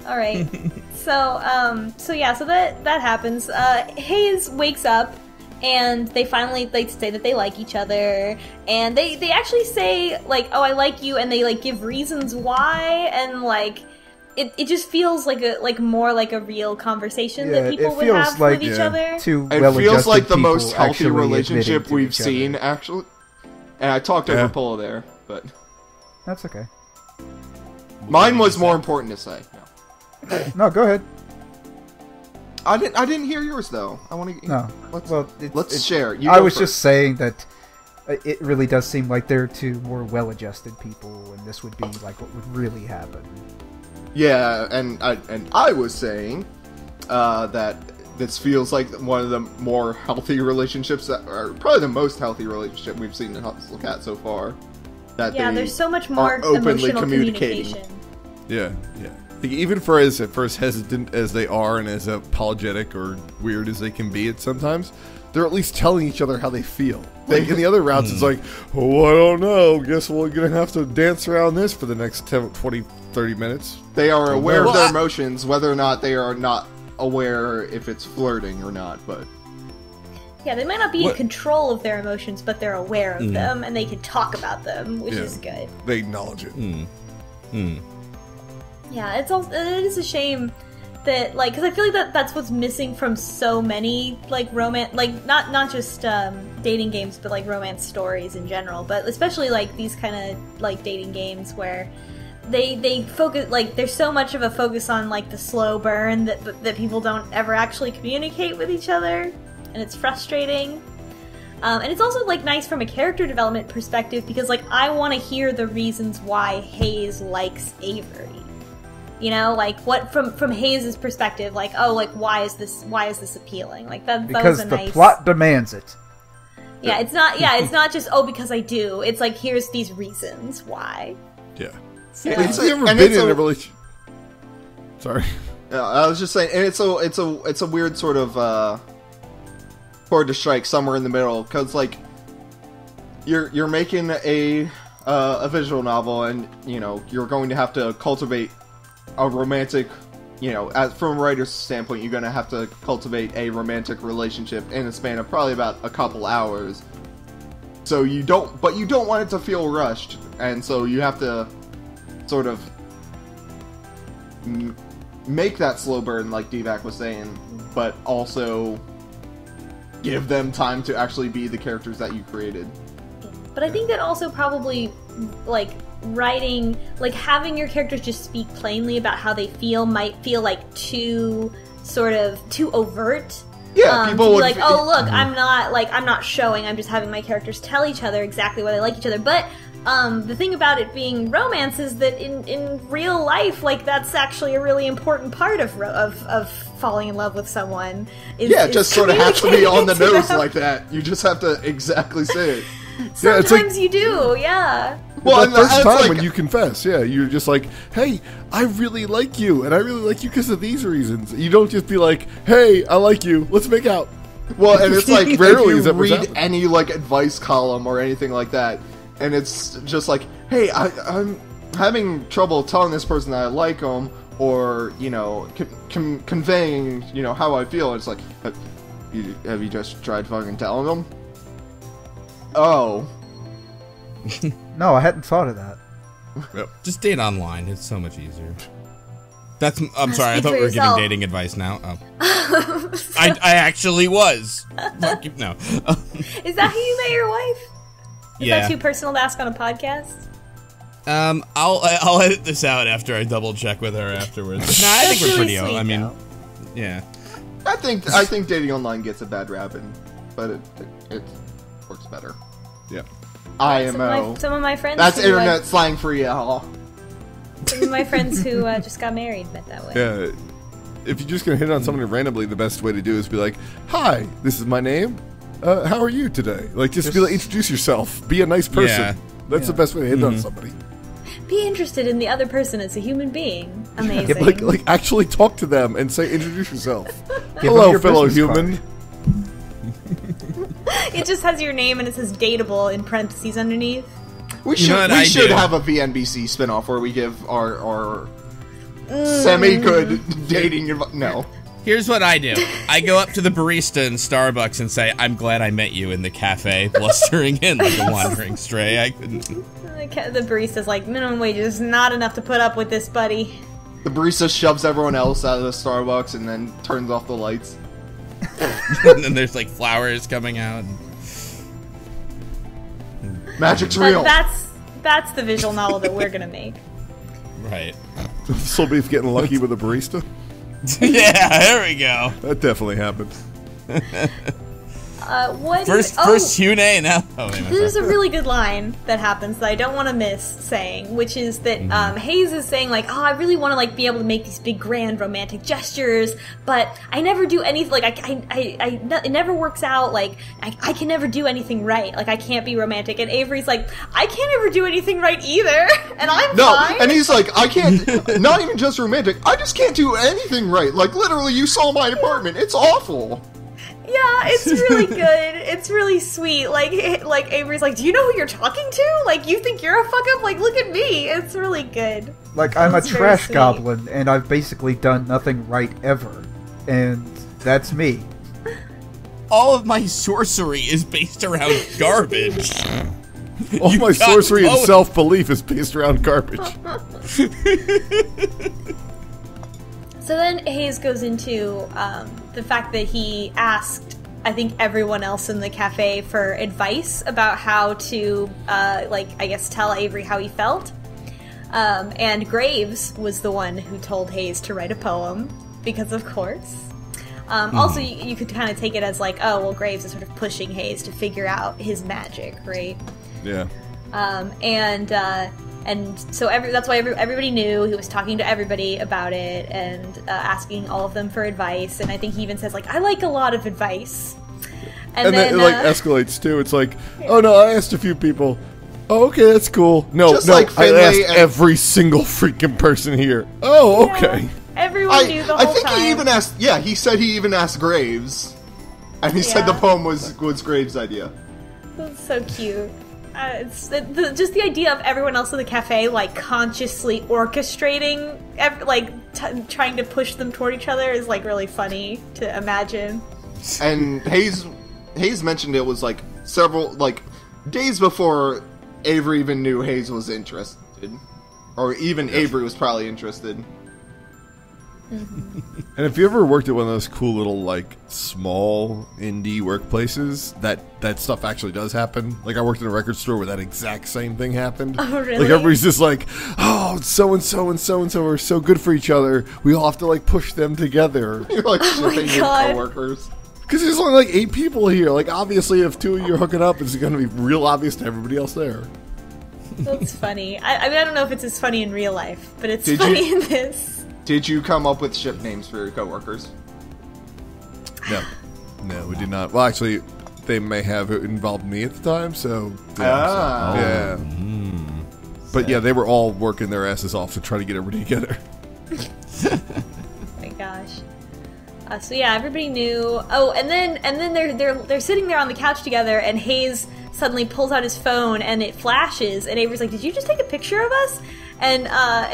All right. So that happens. Hayes wakes up, and they finally say that they like each other, and they actually say, like, oh, I like you, and they, like, give reasons why, and, like, it just feels like more like a real conversation that people would have with each other. Two It well-adjusted feels like the people most healthy actually relationship admitting to we've each other. seen, actually. And I talked over Polo there, but That's okay. mine was more important to say. No. No, go ahead. I didn't hear yours though. I want to. No. Let's share. I was just saying that it really does seem like they're two more well-adjusted people, and this would be like what would really happen. Yeah, and I was saying that this feels like one of the more healthy relationships, or probably the most healthy relationship we've seen in Hustle Cat so far. That there's so much more openly emotional communication. Yeah. Like, even for as hesitant as they are and as apologetic or weird as they can be at sometimes, they're at least telling each other how they feel. Like in the other routes, it's like, oh, I don't know. Guess we're going to have to dance around this for the next 10, 20, 30 minutes. They are aware of their emotions, whether or not they are not aware if it's flirting or not, but... Yeah, they might not be in control of their emotions, but they're aware of them, and they can talk about them, which is good. They acknowledge it. Yeah, it is a shame that, like, because I feel like that's what's missing from so many, like, romance, like, not just dating games, but, like, romance stories in general, but especially, like, these kind of, like, dating games where they focus, like, there's so much of a focus on, like, the slow burn that people don't ever actually communicate with each other, and it's frustrating. And it's also, like, nice from a character development perspective, because, like, I want to hear the reasons why Hayes likes Avery. You know, like, what from Hayes' perspective, like, oh, like, why is this appealing? Like, that was a nice... Because the plot demands it. Yeah, it's not just, oh, because I do. It's like, here's these reasons why. Yeah. So, Have you ever been in a relationship? Sorry. I was just saying, and it's a weird sort of chord to strike somewhere in the middle, because, like, you're making a visual novel, and, you know, you're going to have to cultivate a romantic, you know, from a writer's standpoint, you're going to have to cultivate a romantic relationship in a span of probably about a couple hours. So you don't want it to feel rushed, and so you have to sort of make that slow burn, like D-Vac was saying, but also give them time to actually be the characters that you created. But I think that also probably, like, writing, like, having your characters just speak plainly about how they feel might feel like too overt. Yeah, people would would like, oh, look, I'm not showing, I'm just having my characters tell each other exactly why they like each other. But the thing about it being romance is that in real life, like, that's actually a really important part of falling in love with someone. It just sort of has to be on the nose like that. You just have to exactly say it. Sometimes you do, yeah. Well, the first time when you confess, you're just like, hey, I really like you, and I really like you because of these reasons. You don't just be like, hey, I like you, let's make out. Well, and it's like, rarely if you read any, like, advice column or anything like that, and it's just like, hey, I'm having trouble telling this person that I like them, or, you know, conveying, you know, how I feel. It's like, have you just tried fucking telling them? Oh. No, I hadn't thought of that. Yep. Just date online. It's so much easier. I'm sorry, I thought we were giving dating advice now. Oh. I actually was. No. Is that how you met your wife? Is that too personal to ask on a podcast? I'll edit this out after I double check with her afterwards. No, I think we're pretty. Sweet, I mean, though. Yeah. I think dating online gets a bad rap, but it works better. Yeah. IMO. Some of my friends. That's internet slang for y'all. Some of my friends who just got married met that way. Yeah. If you're just gonna hit on somebody randomly, the best way to do is be like, "Hi, this is my name. How are you today?" Like, just be like, introduce yourself. Be a nice person. Yeah. That's the best way to hit on somebody. Be interested in the other person as a human being. Amazing. Yeah, like actually talk to them and say, introduce yourself. Hello, fellow human. It just has your name and it says dateable in parentheses underneath. We should have a VNBC spinoff where we give our semi-good dating advice. No. Here's what I do. I go up to the barista in Starbucks and say, I'm glad I met you in the cafe, blustering in like a wandering stray. I couldn't... The barista's like, minimum wage is not enough to put up with this, buddy. The barista shoves everyone else out of the Starbucks and then turns off the lights. And then there's like flowers coming out. Magic's real. That's the visual novel that we're gonna make. Right. Somebody's getting lucky with a barista. Yeah, there we go. That definitely happened. First Hyune, now. Oh, wait, there's a really good line that happens that I don't want to miss saying, which is that Hayes is saying, like, oh, I really want to, like, be able to make these big, grand, romantic gestures, but I never do anything, like, it never works out, like, I can never do anything right, like, I can't be romantic, and Avery's like, I can't ever do anything right either, and I'm fine. And he's like, I can't, not even just romantic, I just can't do anything right, like, literally, you saw my apartment, it's awful. Yeah, it's really good. It's really sweet. Like Avery's like, do you know who you're talking to? Like, you think you're a fuck up? Like, look at me. It's really good. Like, I'm a trash goblin, and I've basically done nothing right ever. And that's me. All of my sorcery is based around garbage. All my sorcery and self-belief is based around garbage. So then Hayes goes into the fact that he asked, I think, everyone else in the cafe for advice about how to, like, I guess, tell Avery how he felt. And Graves was the one who told Hayes to write a poem, because of course. Also, you could kind of take it as like, oh, well, Graves is sort of pushing Hayes to figure out his magic, right? Yeah. And so that's why everybody knew. He was talking to everybody about it and asking all of them for advice. And I think he even says, like, I like a lot of advice. And then it, like, escalates, too. It's like, oh, no, I asked a few people. Oh, okay, that's cool. No, just like I asked every single freaking person here. Oh, okay. Yeah, everyone knew the whole time. I think he even asked, he said he even asked Graves. And he said the poem was Graves' idea. That's so cute. It's just the idea of everyone else in the cafe, like, consciously orchestrating, trying to push them toward each other is, like, really funny to imagine. And Hayes mentioned it was, like, several, like, days before Avery even knew Hayes was interested. Or even Avery was probably interested. And if you ever worked at one of those cool little, like, small indie workplaces, that stuff actually does happen. Like, I worked in a record store where that exact same thing happened. Oh, really? Like, everybody's just like, oh, so-and-so and so-and-so are so good for each other. We all have to, like, push them together. You're, like, shipping your coworkers. Because there's only, like, 8 people here. Like, obviously, if 2 of you are hooking up, it's going to be real obvious to everybody else there. That's funny. I mean, I don't know if it's as funny in real life, but it's funny in this. Did you come up with ship names for your coworkers? No, we did not. Well, actually, they may have involved me at the time, so... Yeah. But yeah, they were all working their asses off to try to get everybody together. Oh my gosh. So yeah, everybody knew. Oh, and then they're sitting there on the couch together, and Hayes suddenly pulls out his phone, and it flashes, and Avery's like, "Did you just take a picture of us?" And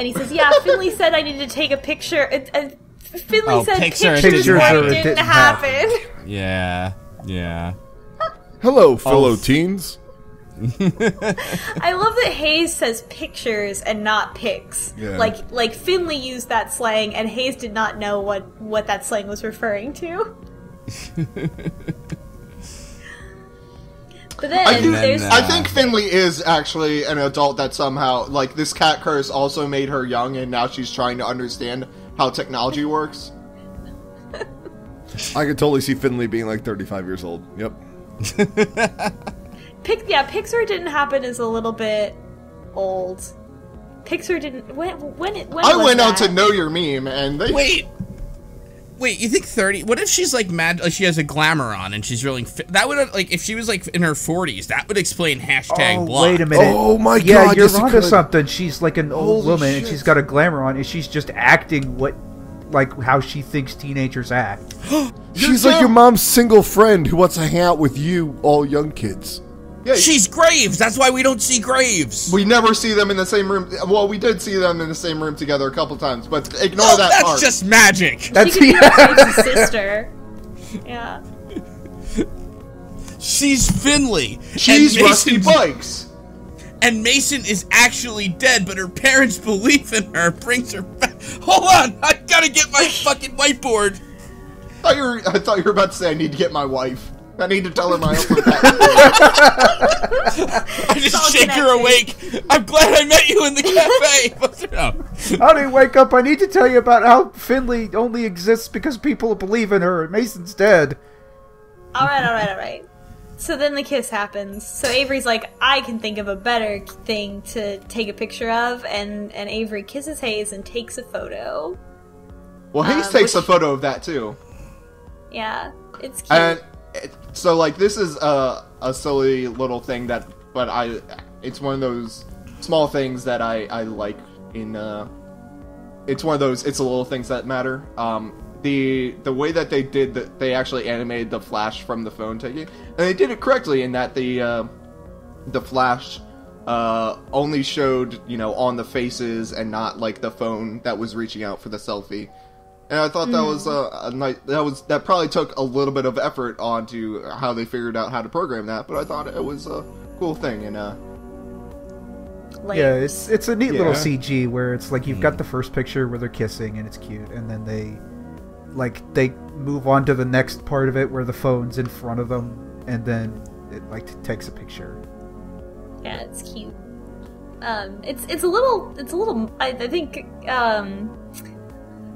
he says, "Yeah, Finley said I needed to take a picture." Finley said pictures didn't happen. Yeah. Hello, fellow teens. I love that Hayes says pictures and not pics. Yeah. Like Finley used that slang, and Hayes did not know what that slang was referring to. But then I think Finley is actually an adult that somehow, like, this cat curse also made her young, and now she's trying to understand how technology works. I could totally see Finley being like 35 years old. Yep. Pixar didn't happen is a little bit old. Pixar didn't. When I went out to Know Your Meme, and they Wait, you think 30? What if she's like mad? Like she has a glamour on and she's really that would like if she was like in her 40s. That would explain hashtag block. Wait a minute. Oh my god! Yeah, you're onto something. She's like an old woman and she's got a glamour on, and she's just acting how she thinks teenagers act. She's like your mom's single friend who wants to hang out with you, all young kids. Yeah, she's Graves. That's why we don't see Graves. We never see them in the same room. Well, we did see them in the same room together a couple times, but ignore that that's part. That's just magic. She could be Graves' sister. Yeah. She's Finley. She's Rusty Bikes. And Mason is actually dead, but her parents' belief in her brings her back. Hold on, I gotta get my fucking whiteboard. I thought you were about to say I need to get my wife. I need to tell her my upload that. I just shake her awake. I'm glad I met you in the cafe. Honey, wake up. I need to tell you about how Finley only exists because people believe in her and Mason's dead. Alright. So then the kiss happens. So Avery's like, I can think of a better thing to take a picture of, and Avery kisses Hayes and takes a photo. Well, Hayes takes a photo of that too. Yeah, it's cute. And so, like, this is a silly little thing but it's one of those small things that I like in, it's one of those, it's the little things that matter. The way that they did that, they actually animated the flash from the phone taking, and they did it correctly in that the flash only showed, on the faces and not like the phone that was reaching out for the selfie. And I thought that was a nice. That probably took a little bit of effort onto how they figured out how to program that, but I thought it was a cool thing. And yeah, it's a neat little CG where it's like you've got the first picture where they're kissing and it's cute, and then they move on to the next part of it where the phone's in front of them, and then it takes a picture. Yeah, it's cute. It's a little. I think.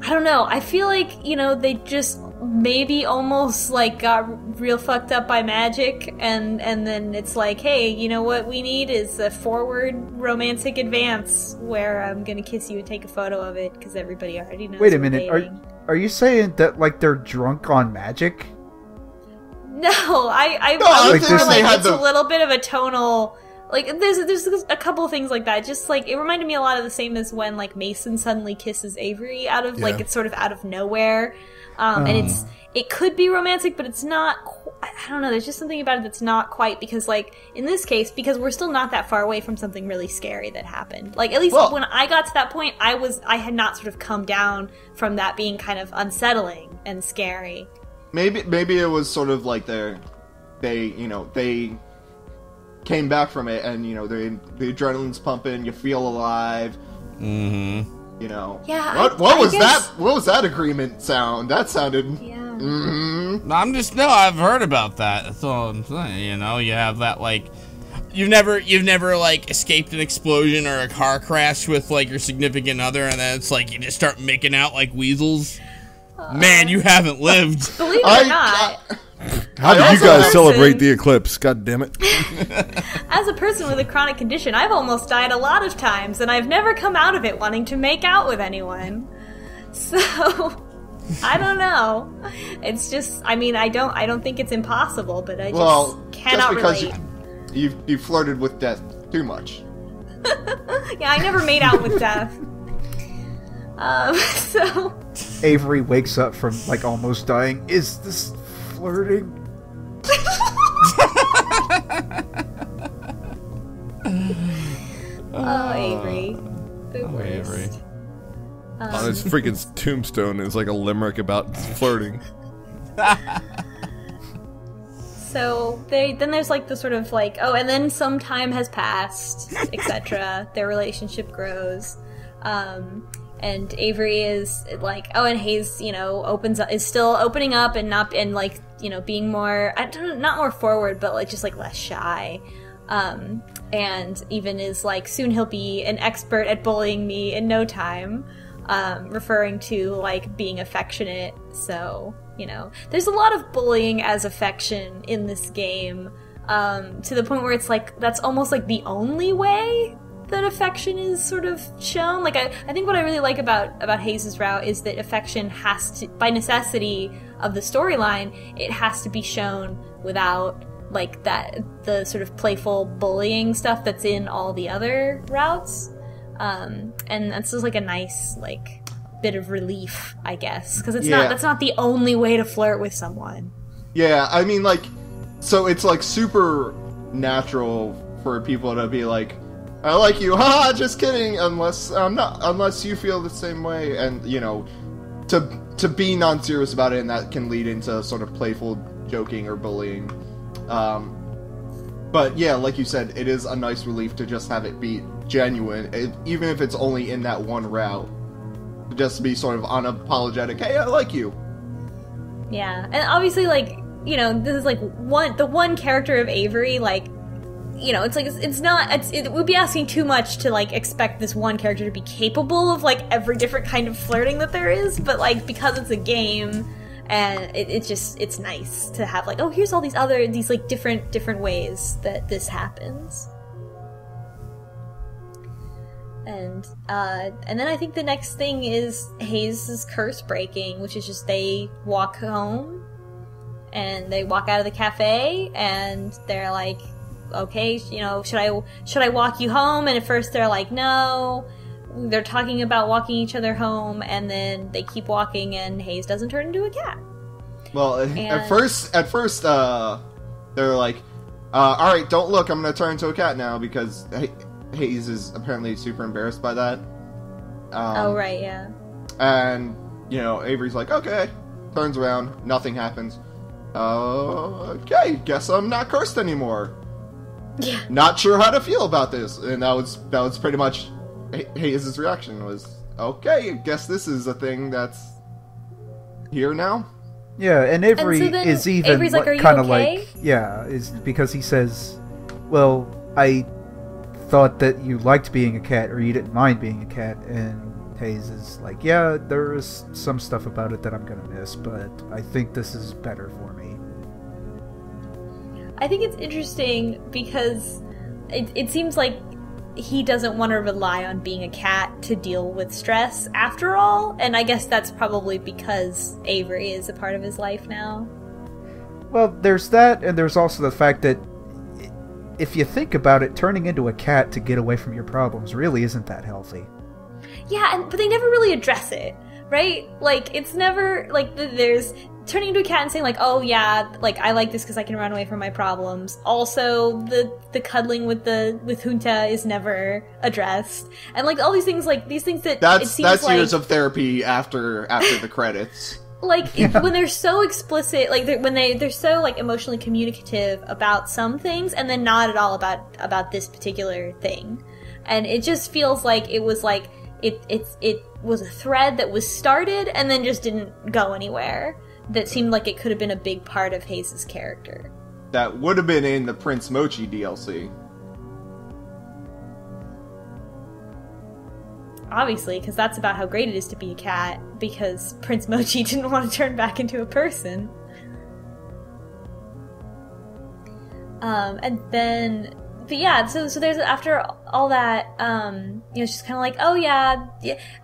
I don't know. I feel like, they just maybe almost got real fucked up by magic, and then it's like, hey, you know what we need is a forward romantic advance where I'm gonna kiss you and take a photo of it because everybody already knows. Wait a minute, are you saying that they're drunk on magic? No, I was more it's a little bit of a tonal. There's a couple of things like that. Just it reminded me a lot of the same as when Mason suddenly kisses Avery out of it's sort of out of nowhere, and it could be romantic, but it's not. I don't know. There's just something about it that's not quite because in this case, because we're still not that far away from something really scary that happened. At least when I got to that point, I had not sort of come down from that being kind of unsettling and scary. Maybe it was sort of they came back from it, and the adrenaline's pumping, you feel alive. Mm-hmm. Yeah. What was that? What was that agreement sound? That sounded. Yeah. Mm-hmm. I've heard about that. That's all I'm saying. You have that you've never escaped an explosion or a car crash with your significant other, and then it's you just start making out like weasels. Man, you haven't lived. Believe it or not. How did you guys celebrate the eclipse? God damn it. As a person with a chronic condition, I've almost died a lot of times, and I've never come out of it wanting to make out with anyone. So, I don't know. It's just, I don't think it's impossible, but I just cannot relate. You flirted with death too much. Yeah, I never made out with death. So... Avery wakes up from, almost dying. Is this... flirting? Avery. The worst. Avery. On his freaking tombstone is a limerick about flirting. So then there's the sort of and then some time has passed, etc. Their relationship grows. And Avery is and Hayes, is still opening up and not, and being more, not more forward, but just less shy. And even is soon he'll be an expert at bullying me in no time, referring to being affectionate. So, there's a lot of bullying as affection in this game, to the point where it's that's almost the only way that affection is sort of shown. I think what I really like about Hayes' route is that affection has to, by necessity of the storyline, it has to be shown without the sort of playful bullying stuff that's in all the other routes. And that's just a nice bit of relief, I guess, because that's not the only way to flirt with someone. Yeah, so it's super natural for people to be I like you, haha, just kidding, unless you feel the same way, and, to be non-serious about it, and that can lead into sort of playful joking or bullying. But yeah, like you said, it is a nice relief to just have it be genuine, even if it's only in that one route. Just be sort of unapologetic, hey, I like you. Yeah, and obviously, you know, this is like the one character of Avery, like, you know, it's like it would be asking too much to like expect this one character to be capable of like every different kind of flirting that there is, but like because it's a game and it's nice to have like, oh, here's all these like different ways that this happens. And then I think the next thing is Hayes' curse breaking, which is just they walk home and they walk out of the cafe and they're like, okay, you know, should I walk you home? And at first they're like, no. They're talking about walking each other home, and then they keep walking, and Hayes doesn't turn into a cat. Well, at first, they're like, all right, don't look, I'm going to turn into a cat now, because Hayes is apparently super embarrassed by that. Oh, right, yeah. And, you know, Avery's like, okay, turns around, nothing happens. Okay, guess I'm not cursed anymore. Yeah. Not sure how to feel about this. And that was pretty much Hayes' reaction was, okay, I guess this is a thing that's here now. Yeah, and Avery is even Avery's like, are you kind of okay? like, yeah, is because he says, well, I thought that you liked being a cat, or you didn't mind being a cat, and Hayes is like, yeah, there is some stuff about it that I'm gonna miss, but I think this is better for me. I think it's interesting because it seems like he doesn't want to rely on being a cat to deal with stress after all, and I guess that's probably because Avery is a part of his life now. Well, there's that, and there's also the fact that if you think about it, turning into a cat to get away from your problems really isn't that healthy. Yeah, but they never really address it, right? Like, it's never, like, there's turning into a cat and saying, like, oh, yeah, like, I like this because I can run away from my problems. Also, the cuddling with Junta is never addressed. And, like, all these things, like, these things that it seems that's like, years of therapy after the credits. Like, yeah. When they're so explicit, like, they're so, like, emotionally communicative about some things, and then not at all about this particular thing. And it just feels like it was, like, it was a thread that was started and then just didn't go anywhere. That seemed like it could have been a big part of Hayes' character. That would have been in the Prince Mochi DLC. Obviously, because that's about how great it is to be a cat, because Prince Mochi didn't want to turn back into a person. And then... But yeah, so there's, after all that, you know, it's just kind of like, oh yeah,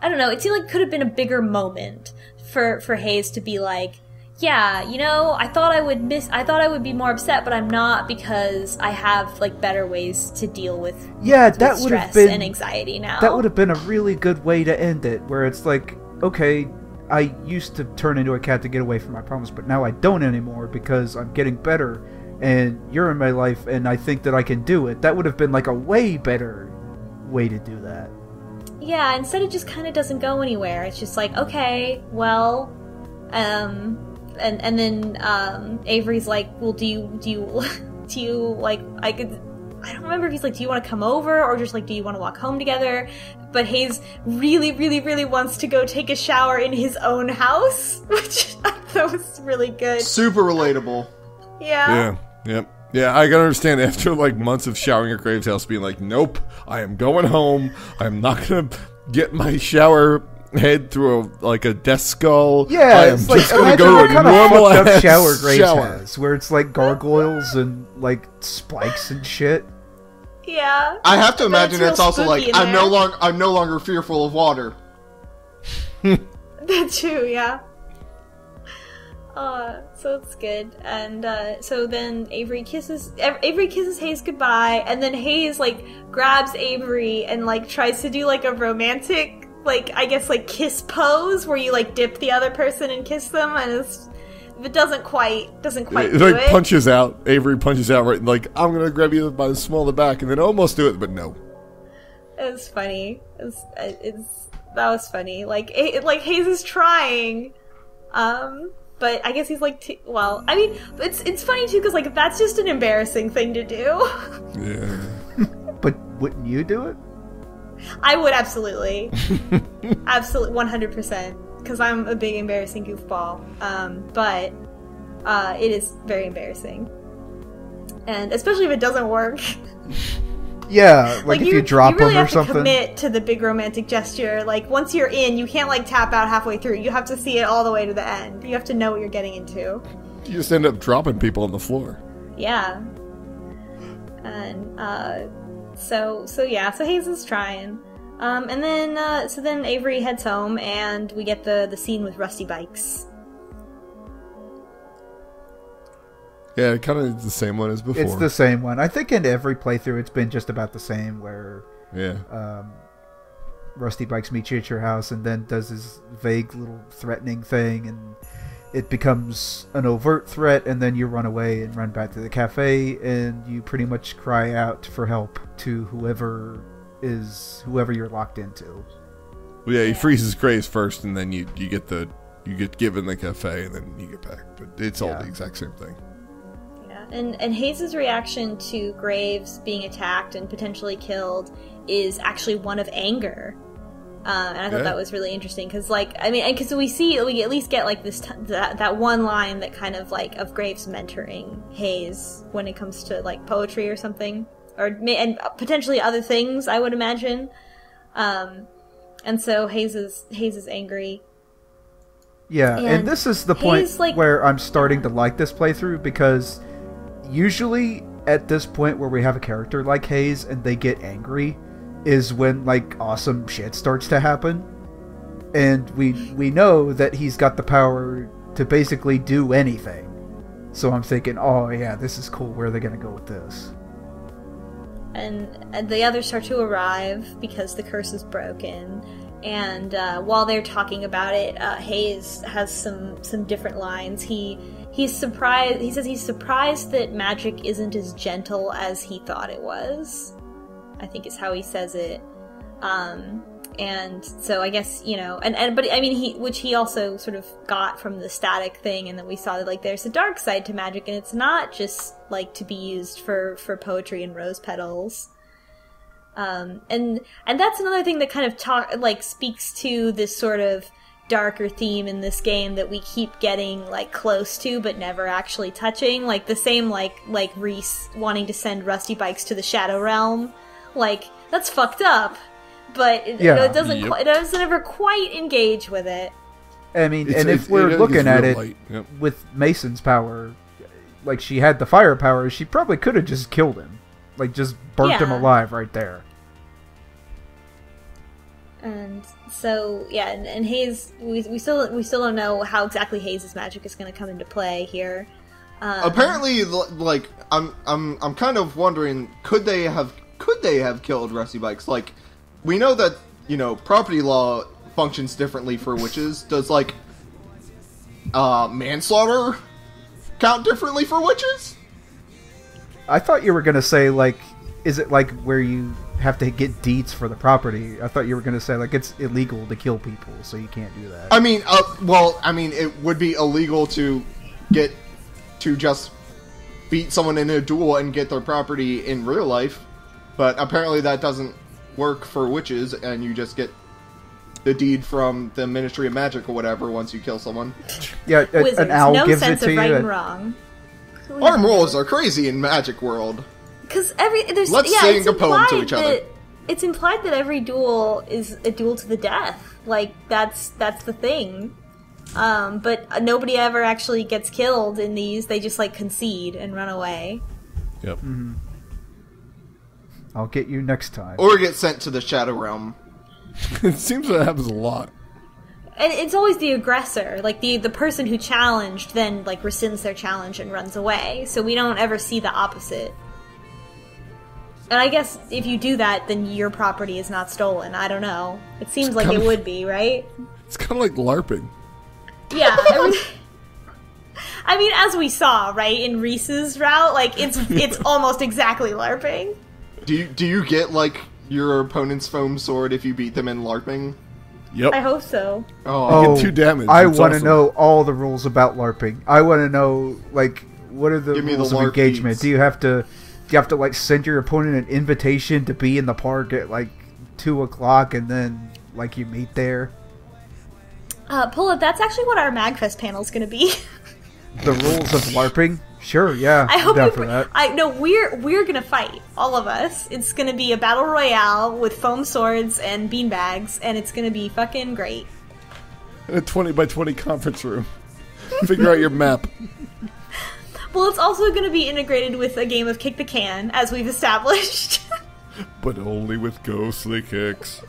I don't know, it seemed like it could have been a bigger moment for Hayes to be like, yeah, you know, I thought I would be more upset, but I'm not, because I have, like, better ways to deal with, that with would have stress been, and anxiety now. That would have been a really good way to end it, where it's like, okay, I used to turn into a cat to get away from my problems, but now I don't anymore because I'm getting better, and you're in my life, and I think that I can do it. That would have been, like, a way better way to do that. Yeah, instead it just kind of doesn't go anywhere. It's just like, okay, well, and then Avery's like, well, do you like, I don't remember if he's like, do you want to come over, or just like, do you want to walk home together? But Hayes really, really, really wants to go take a shower in his own house, which I thought was really good. Super relatable. Yeah. Yep. Yeah, I can understand after like months of showering at Graves' house being like, nope, I am going home. I'm not going to get my shower head through a death skull. Yeah, I'm it's like, just gonna imagine go what to a kind of normal fucked up ass shower Graves shower. has, where it's like gargoyles and like spikes and shit. Yeah. I have to imagine it's also like, I'm there. no longer fearful of water. That's true, yeah. So it's good, and so then Avery kisses Hayes goodbye, and then Hayes like grabs Avery and like tries to do like a romantic, like, I guess, like kiss pose where you like dip the other person and kiss them, and it doesn't quite do it. Punches out. Avery punches out right, like, I'm gonna grab you by the small of the back, and then almost do it, but no. It was funny. That was funny. Like Hayes is trying, but I guess he's like, well, I mean, it's funny too, because like that's just an embarrassing thing to do. Yeah. But wouldn't you do it? I would absolutely, 100%, because I'm a big embarrassing goofball. But it is very embarrassing. And especially if it doesn't work. Yeah, like if you drop them or something. You really have to commit to the big romantic gesture. Like, once you're in, you can't, like, tap out halfway through. You have to see it all the way to the end. You have to know what you're getting into. You just end up dropping people on the floor. Yeah. And, so Hayes is trying. And then, so then Avery heads home, and we get the scene with Rusty Bikes. Yeah, kind of the same one as before. It's the same one. I think in every playthrough it's been just about the same, where Rusty Bikes meets you at your house and then does his vague little threatening thing, and it becomes an overt threat, and then you run away and run back to the cafe, and you pretty much cry out for help to whoever you're locked into. Well, yeah, he freezes Graves first, and then you get given the cafe, and then you get back. But it's all the exact same thing. And Hayes' reaction to Graves being attacked and potentially killed is actually one of anger. And I thought that was really interesting, because, like, I mean, because we at least get, like, that one line that kind of, like, of Graves mentoring Hayes when it comes to, like, poetry or something. And potentially other things, I would imagine. And so Hayes is angry. Yeah, and this is the point where I'm starting to like this playthrough, because usually at this point where we have a character like Hayes and they get angry is when, like, awesome shit starts to happen. And we know that he's got the power to basically do anything. So I'm thinking, oh yeah, this is cool. Where are they going to go with this? And the others start to arrive because the curse is broken. And while they're talking about it, Hayes has some different lines. He's surprised. He says he's surprised that magic isn't as gentle as he thought it was, I think is how he says it. And so I guess, you know, but I mean, which he also sort of got from the static thing, and then we saw that, like, there's a dark side to magic, and it's not just, like, to be used for poetry and rose petals. And that's another thing that kind of speaks to this sort of darker theme in this game that we keep getting, like, close to but never actually touching. Like, the same, like Reese wanting to send Rusty Bikes to the Shadow Realm. Like, that's fucked up, but it doesn't ever quite engage with it. I mean, if we're looking at it with Mason's power, like, she had the fire power, she probably could have just killed him. Like, just burnt him alive right there. And so, yeah, and Hayes, we still don't know how exactly Hayes' magic is going to come into play here. Apparently, like, I'm kind of wondering, could they have killed Rusty Bikes? Like, we know that, you know, property law functions differently for witches. Does, like, manslaughter count differently for witches? I thought you were going to say, like, is it like where you have to get deeds for the property? I thought you were going to say, like, it's illegal to kill people, so you can't do that. I mean, it would be illegal to just beat someone in a duel and get their property in real life, but apparently that doesn't work for witches, and you just get the deed from the Ministry of Magic or whatever once you kill someone. Yeah, an owl gives it to you. Right and wrong. Our morals are crazy in Magic World. Because let's sing a poem to each other. It's implied that every duel is a duel to the death. Like, that's the thing. But nobody ever actually gets killed in these. They just, like, concede and run away. Yep. Mm-hmm. I'll get you next time. Or get sent to the Shadow Realm. It seems that happens a lot. And it's always the aggressor. Like, the person who challenged then, like, rescinds their challenge and runs away. So we don't ever see the opposite. And I guess if you do that, then your property is not stolen. I don't know. It seems like it would be, right? It's kind of like LARPing. Yeah. I mean, as we saw, right, in Reese's route, like, it's almost exactly LARPing. Do you get, like, your opponent's foam sword if you beat them in LARPing? Yep. I hope so. You get 2 damage. I want to know all the rules about LARPing. I want to know, like, what are the rules of engagement? Beats. Do you have to like send your opponent an invitation to be in the park at like 2:00 and then like you meet there? Pull up. That's actually what our Magfest panel is going to be. the rules of LARPing, sure, yeah, I hope down for that. We're gonna fight, all of us. It's gonna be a battle royale with foam swords and beanbags, and it's gonna be fucking great. In a 20 by 20 conference room. Figure out your map. Well, it's also gonna be integrated with a game of kick the can, as we've established. But only with ghostly kicks.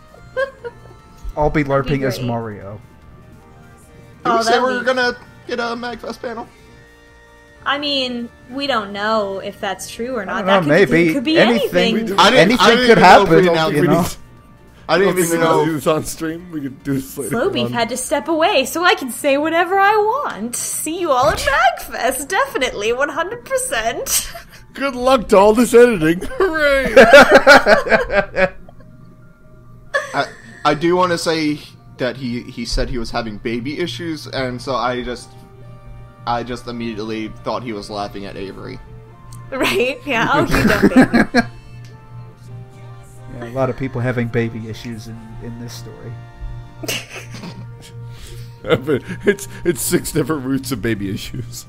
I'll be LARPing as Mario. Did we say we're gonna get a MagFest panel? I mean, we don't know if that's true or not. Maybe. It could be anything. anything. Anything could happen, you know? I didn't even know. Do this on stream. We could do this later. Slowbeef had to step away so I can say whatever I want. See you all at MagFest, definitely, 100%. Good luck to all this editing. Hooray! I do want to say that he said he was having baby issues, and so I just immediately thought he was laughing at Avery. Right? Yeah. Oh, you dumb baby. Yeah, a lot of people having baby issues in this story. It's 6 different roots of baby issues.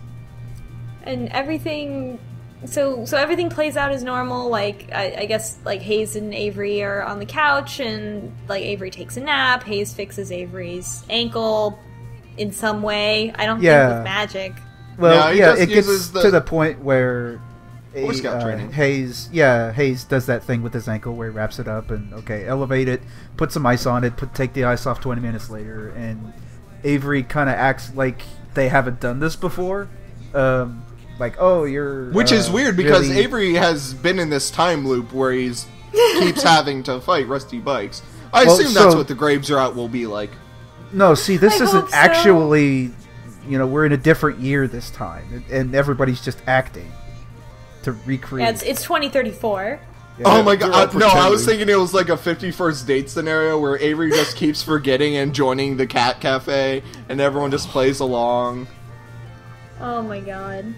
And everything... So everything plays out as normal, like, I guess, like, Hayes and Avery are on the couch, and, like, Avery takes a nap, Hayes fixes Avery's ankle in some way. I don't think with magic. Well, yeah, it gets to the point where Hayes does that thing with his ankle where he wraps it up and, elevate it, put some ice on it, take the ice off 20 minutes later, and Avery kind of acts like they haven't done this before. Like, oh, you're... Which is weird, because really... Avery has been in this time loop where he's keeps having to fight Rusty Bikes. I assume that's what the Graves are out will be like. No, see, this isn't actually... You know, we're in a different year this time, and everybody's just acting to recreate. Yeah, it's 2034. Yeah, oh my god, no, I was thinking it was like a 51st date scenario where Avery just keeps forgetting and joining the cat cafe, and everyone just plays along. Oh my god.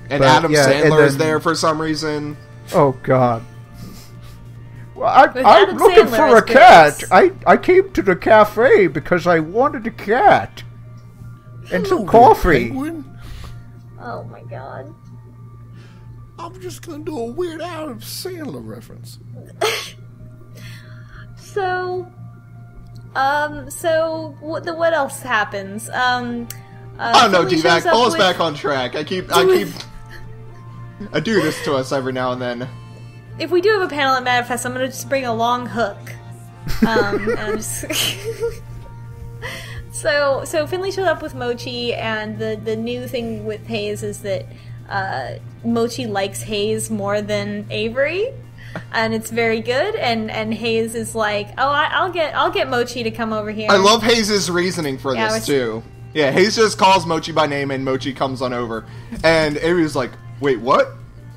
And Adam Sandler is there for some reason. Oh god. Well, I'm looking for a cat. I came to the cafe because I wanted a cat. And some coffee. Penguin. Oh my god. I'm just gonna do a weird Adam Sandler reference. So what else happens? Oh no, D-Back, pull us back on track. I do this to us every now and then. If we do have a panel at Madfest, I'm gonna just bring a long hook. And I'm just... So Finley showed up with Mochi, and the new thing with Hayes is that Mochi likes Hayes more than Avery, and it's very good. And Hayes is like, oh, I'll get Mochi to come over here. I love Hayes' reasoning for this too. Yeah, Hayes just calls Mochi by name, and Mochi comes on over, and Avery's like, wait, what?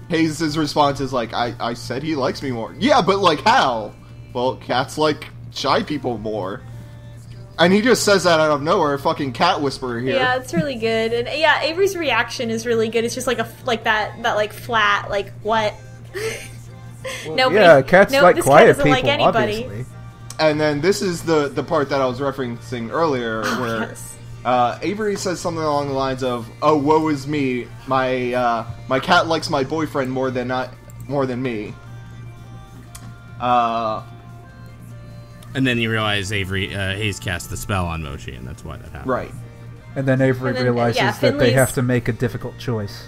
Hayes' response is like, I said he likes me more. Yeah, but like how? Well, cats like shy people more. And he just says that out of nowhere, fucking cat whisperer here. Yeah, it's really good. And yeah, Avery's reaction is really good. It's just like that flat, like, what? Well, yeah, cats like quiet people, like obviously. And then this is the part that I was referencing earlier, where Avery says something along the lines of, "Oh, woe is me. My cat likes my boyfriend more than me." And then you realize Hayes cast the spell on Mochi, and that's why that happened. Right. And then Avery realizes that they have to make a difficult choice.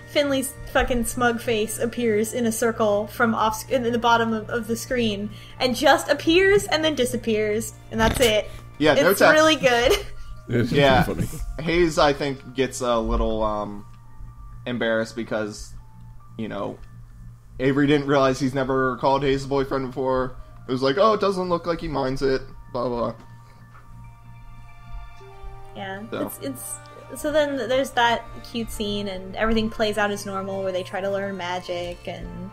Finley's fucking smug face appears in a circle from in the bottom of the screen, and just appears and then disappears, and that's it. Yeah, it's really good. Yeah, funny. Hayes, I think, gets a little embarrassed because, you know, Avery didn't realize he's never called Hayes' boyfriend before. It was like, oh, it doesn't look like he minds it, blah, blah. Yeah, so then there's that cute scene, and everything plays out as normal, where they try to learn magic, and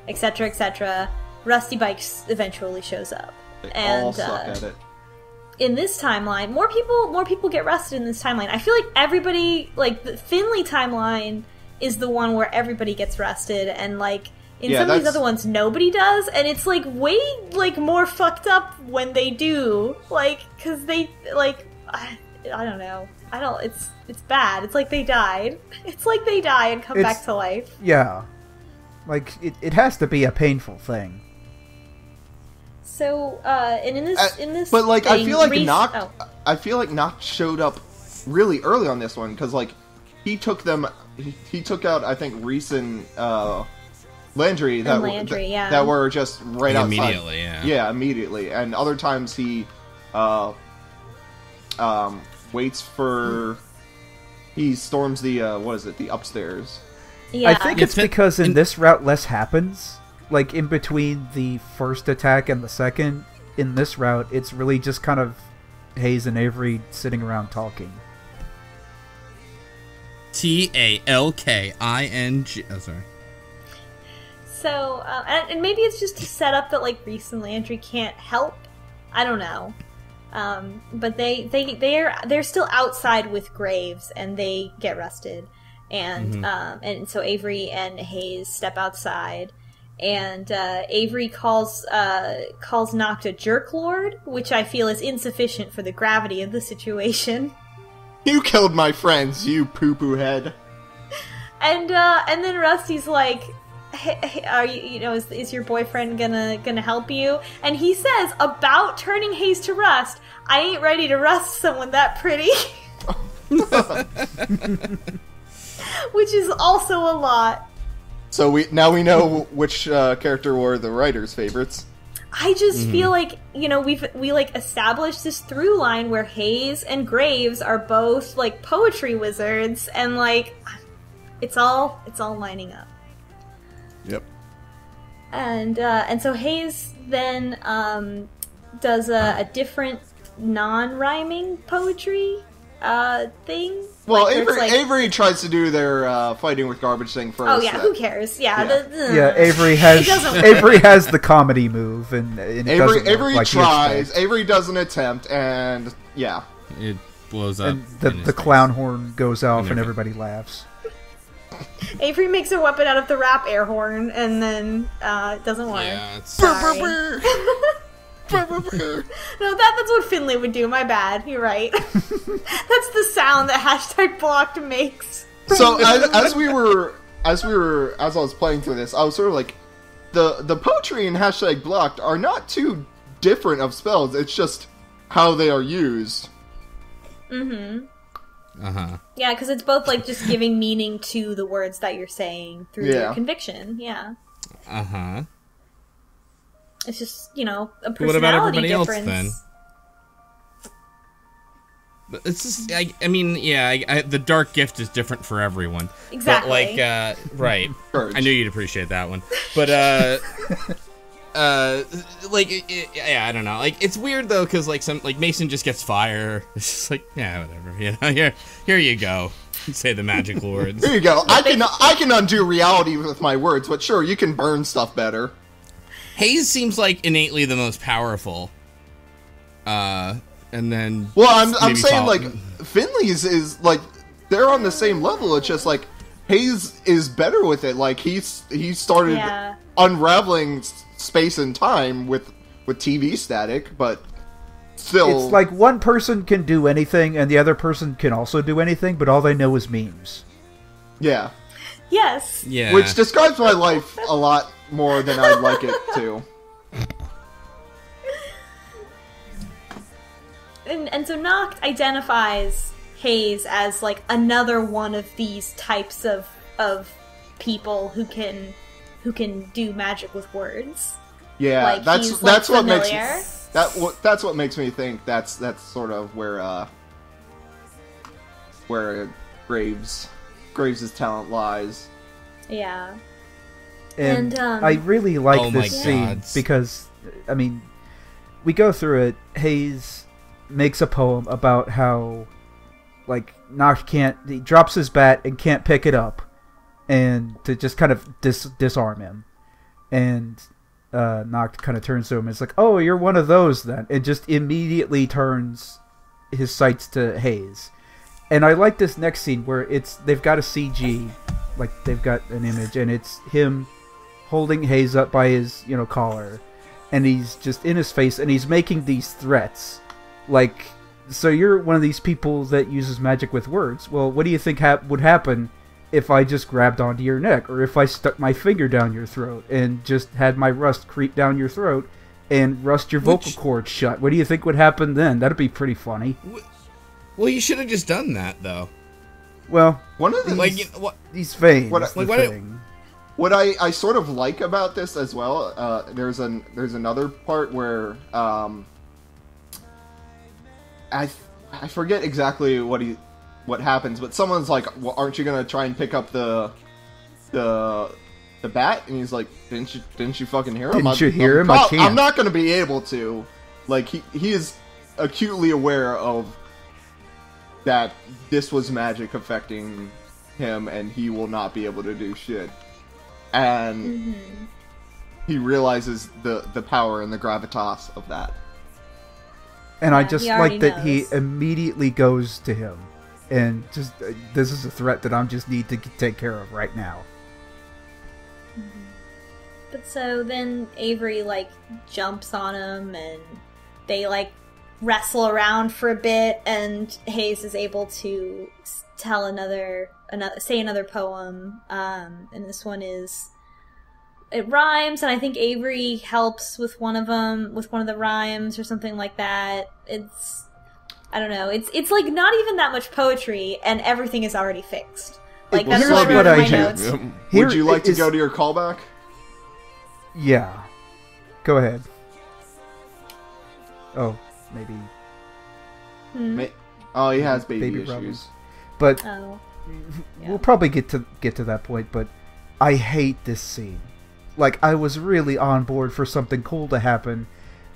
etc., etc. Rusty Bikes eventually shows up. They all suck at it. In this timeline, more people get rusted in this timeline. I feel like everybody, like, the Finley timeline is the one where everybody gets rusted, and, like, in some of these other ones, nobody does, and it's, like, way, like, more fucked up when they do. Like, because they, like... I don't know. It's bad. It's like they died. It's like they die and come back to life. Yeah. Like, it has to be a painful thing. So, and in this but like, thing, I feel like Noct showed up really early on this one, because like, he took out, I think, Reese and Landry that were just right outside. Immediately, yeah, immediately. And other times he waits for, he storms the the upstairs. Yeah. I think it's because in this route less happens. Like, in between the first attack and the second, in this route, it's really just kind of Hayes and Avery sitting around talking. Talking. Oh, sorry. So, and maybe it's just to set up that, like, Reese and Landry can't help. I don't know. But they're still outside with Graves, and they get arrested. And, and so Avery and Hayes step outside. And Avery calls Noct a jerklord, which I feel is insufficient for the gravity of the situation. You killed my friends, you poo-poo head. And then Rusty's like, hey, are you is your boyfriend gonna help you? And he says, about turning Hayes to rust, I ain't ready to rust someone that pretty. Which is also a lot. So we know which character were the writers' favorites. I just feel like, we like established this through line where Hayes and Graves are both like poetry wizards, and like it's all lining up. Yep. And so Hayes then does a different non-rhyming poetry thing. Well, like, Avery tries to do their fighting with garbage thing first. Oh yeah, who cares? Yeah, Avery has the comedy move, and it Avery like tries. Avery does an attempt, and yeah, it blows up. And the clown horn goes off, and everybody laughs. Avery makes a weapon out of the rap air horn, and then it doesn't work. Yeah, it's... No, that's what Finley would do. My bad. You're right. That's the sound that #blocked makes. So as I was playing through this, I was sort of like, the poetry in #blocked are not too different of spells. It's just how they are used. Mm-hmm. Uh-huh. Yeah, because it's both like just giving meaning to the words that you're saying through your conviction. Yeah. Uh-huh. It's just, a personality what about everybody difference. else, then? It's just, I mean, the dark gift is different for everyone. Exactly. But, right. Courage. I knew you'd appreciate that one. But, I don't know. Like, it's weird, though, because, like, Mason just gets fire. It's just like, yeah, whatever. Here you go. Say the magic words. Here you go. I can undo reality with my words, but sure, you can burn stuff better. Hayes seems like innately the most powerful. And then... Well, I'm saying, like, Finley's is, like, they're on the same level. It's just, like, Hayes is better with it. Like, he started unraveling space and time with TV static, but still... It's like one person can do anything, and the other person can also do anything, but all they know is memes. Yeah. Yes. Yeah. Which describes my life a lot more than I'd like it to. And so Noct identifies Hayes as like another one of these types of people who can do magic with words. Yeah, like, that's what makes me think that's sort of where Graves' talent lies. Yeah. And I really like this scene because, I mean, we go through it. Hayes makes a poem about how, like, Noct he drops his bat and can't pick it up, and to just kind of disarm him. And Noct kind of turns to him and is like, "Oh, you're one of those then," and just immediately turns his sights to Hayes. And I like this next scene where they've got a CG, like they've got an image, and it's him holding Hayes up by his, collar, and he's just in his face, and he's making these threats, like so you're one of these people that uses magic with words. Well, what do you think would happen if I just grabbed onto your neck, or if I stuck my finger down your throat and just had my rust creep down your throat and rust your vocal cords shut? What do you think would happen then? That'd be pretty funny. Well, you should have just done that, though. Well, one of the these veins. What I sort of like about this as well, there's another part where I forget exactly what happens, but someone's like, well, "Aren't you gonna try and pick up the bat?" And he's like, "Didn't you fucking hear him? Didn't you hear him? I can't. I'm not gonna be able to." Like he is acutely aware of that this was magic affecting him, and he will not be able to do shit. And he realizes the power and the gravitas of that. And I just like that he immediately goes to him, and just this is a threat that I just need to take care of right now. But so then Avery jumps on him, and they wrestle around for a bit, and Hayes is able to tell say another poem, and this one it rhymes, and I think Avery helps with one of the rhymes or something like that. I don't know, it's not even that much poetry, and everything is already fixed. That's what I wrote in my notes. Would you like to go to your callback? Yeah. Go ahead. Oh, maybe. Oh, he has baby issues. Problems. But we'll probably get to that point, but I hate this scene. I was really on board for something cool to happen,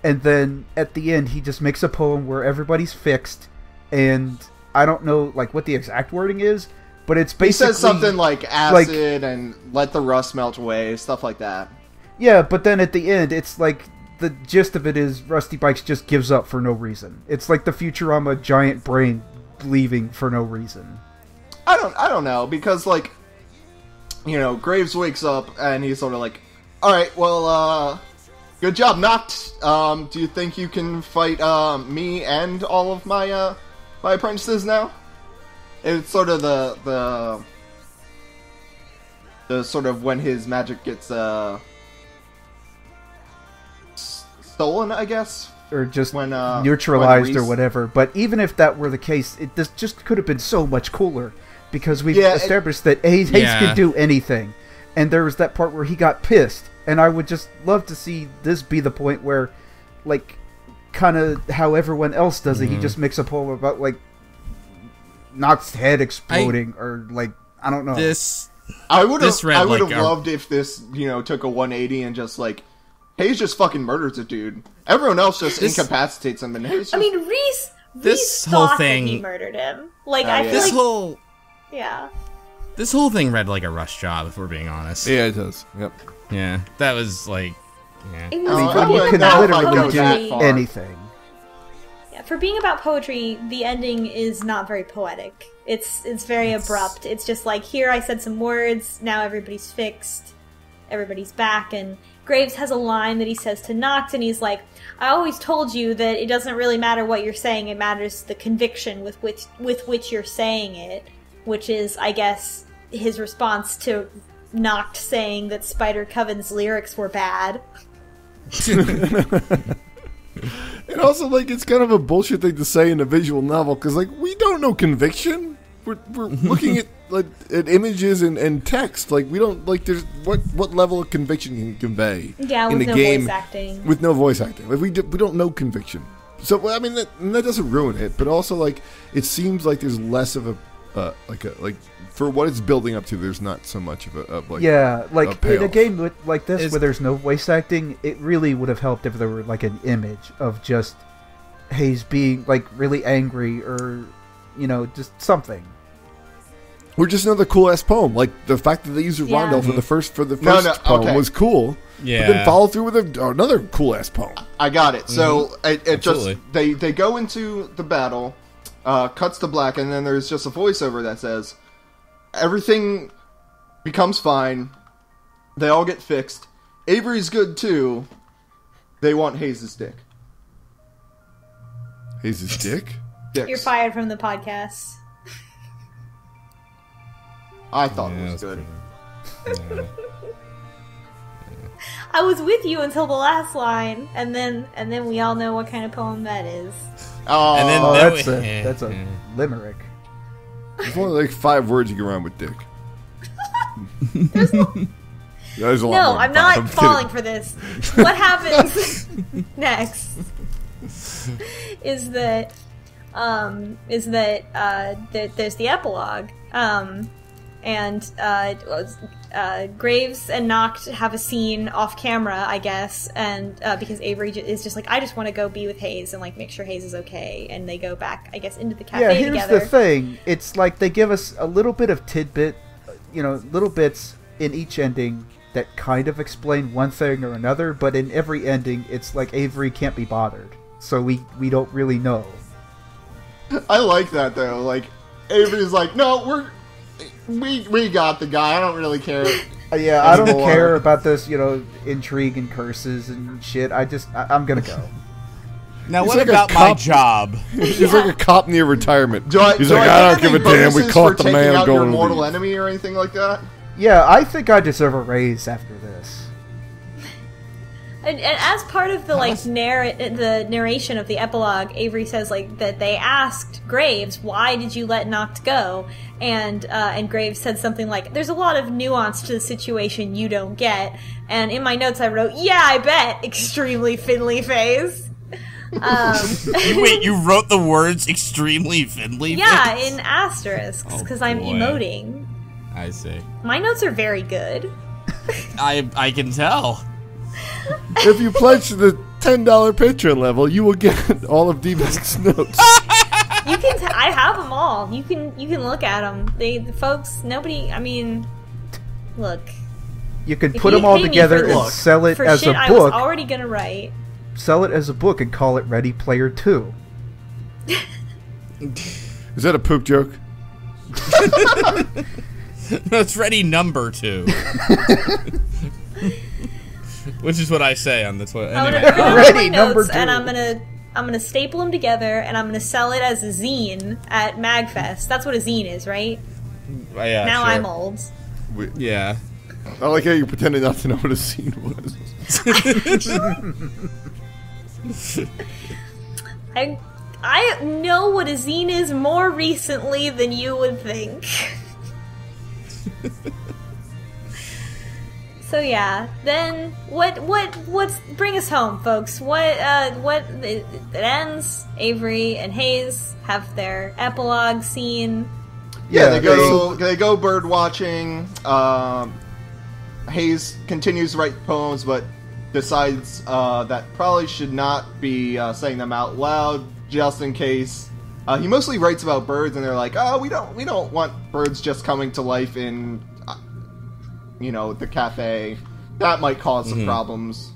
and then at the end he just makes a poem where everybody's fixed, and I don't know what the exact wording is, but it's basically... He says something like acid and let the rust melt away, stuff like that. Yeah, but then at the end it's the gist of it is Rusty Bikes just gives up for no reason. It's like the Futurama giant brain leaving for no reason. I don't know, because Graves wakes up and he's sort of like, "Alright, well, good job, Noct. Do you think you can fight me and all of my my apprentices now?" It's sort of the sort of when his magic gets stolen, I guess, or just neutralized or whatever. But even if that were the case, this just could have been so much cooler, because we've established that Hayes can do anything, and there was that part where he got pissed, and I would just love to see this be the point where, kind of how everyone else does it, he just makes a poem about Noct's head exploding, or I don't know. I would have loved if this took a 180 and just Hayes just fucking murders a dude. Everyone else just incapacitates him, and Hayes just... Reese thought that he murdered him. This whole thing read like a rush job, if we're being honest. Yeah, it does. Yep. Yeah, that was yeah. It was you can literally do anything. Yeah, for being about poetry, the ending is not very poetic. It's very abrupt. It's just here I said some words, now everybody's fixed, everybody's back, and Graves has a line that he says to Noct, and he's like, "I always told you that it doesn't really matter what you're saying, it matters the conviction with which you're saying it," which is, I guess, his response to Noct saying that Spider Coven's lyrics were bad. And also, it's kind of a bullshit thing to say in a visual novel, because, we don't know conviction. We're looking at images and text. We don't there's what level of conviction can you convey in a game voice acting. With no voice acting. We don't know conviction. So I mean that doesn't ruin it, but also it seems like there's less of a for what it's building up to. There's not so much of in a game like this where there's no voice acting, it really would have helped if there were an image of just Hayes being really angry, or just something. Or just another cool ass poem, the fact that they used a rondo for the first poem was cool. Yeah, but then follow through with another cool ass poem. I got it. So it just they go into the battle, cuts to black, and then there's just a voiceover that says, "Everything becomes fine. They all get fixed. Avery's good too. They want Hayes' dick." Hayes' dick? Dicks. You're fired from the podcast. I thought it was good. Yeah. I was with you until the last line, and then we all know what kind of poem that is. Oh, And then that's a limerick. There's only like 5 words you can rhyme with dick. There's There's a lot no, more I'm than not 5. I'm falling kidding. for this. What happens next is that there's the epilogue, and Graves and Noct have a scene off camera, I guess, and because Avery is just like, I just want to go be with Hayes and like make sure Hayes is okay, and they go back, I guess, into the cafe Yeah, here's together. the thing. It's like they give us a little bit of tidbit, little bits in each ending that kind of explain one thing or another, but in every ending, it's like Avery can't be bothered. So we don't really know. I like that though. Like Avery's like, no, we got the guy. I don't really care. Yeah, I don't care about this, intrigue and curses and shit. I'm gonna go. Now, He's what like a about my cop. job? He's like a cop near retirement. Do I He's like, I don't give a damn. We caught the man out your going to mortal leave. enemy or anything like that. Yeah, I think I deserve a raise after this. And as part of the the narration of the epilogue, Avery says like that they asked Graves, "Why did you let Noct go?" And Graves said something like, "There's a lot of nuance to the situation you don't get." And in my notes, I wrote, "Yeah, I bet." Extremely Finley face. Wait, you wrote the words "extremely Finley"? Yeah, in asterisks because I'm boy. emoting. I see. My notes are very good. I can tell. If you pledge to the $10 Patreon level, you will get all of D-Bask's notes. You can. I have them all. You can look at them. The folks. Nobody. I mean, look. You can If put you them all pay me together for and this- sell it For as shit a I was book. already gonna write. Sell it as a book and call it Ready Player 2. Is that a poop joke? No, it's ready number 2. Which is what I say on this one. I'm Anyway, gonna Ready, my number notes, and 2. I'm gonna staple them together, and I'm gonna sell it as a zine at MagFest. That's what a zine is, right? yeah, Now sure. I'm old. Yeah. I like how you're pretending not to know what a scene was. I know what a zine is more recently than you would think. So yeah, then what's bring us home, folks? It ends. Avery and Hayes have their epilogue scene. Yeah, they go bird watching. Hayes continues to write poems, but decides that probably should not be saying them out loud, just in case. He mostly writes about birds, and they're like, "Oh, we don't want birds just coming to life in, the cafe. That might cause some problems."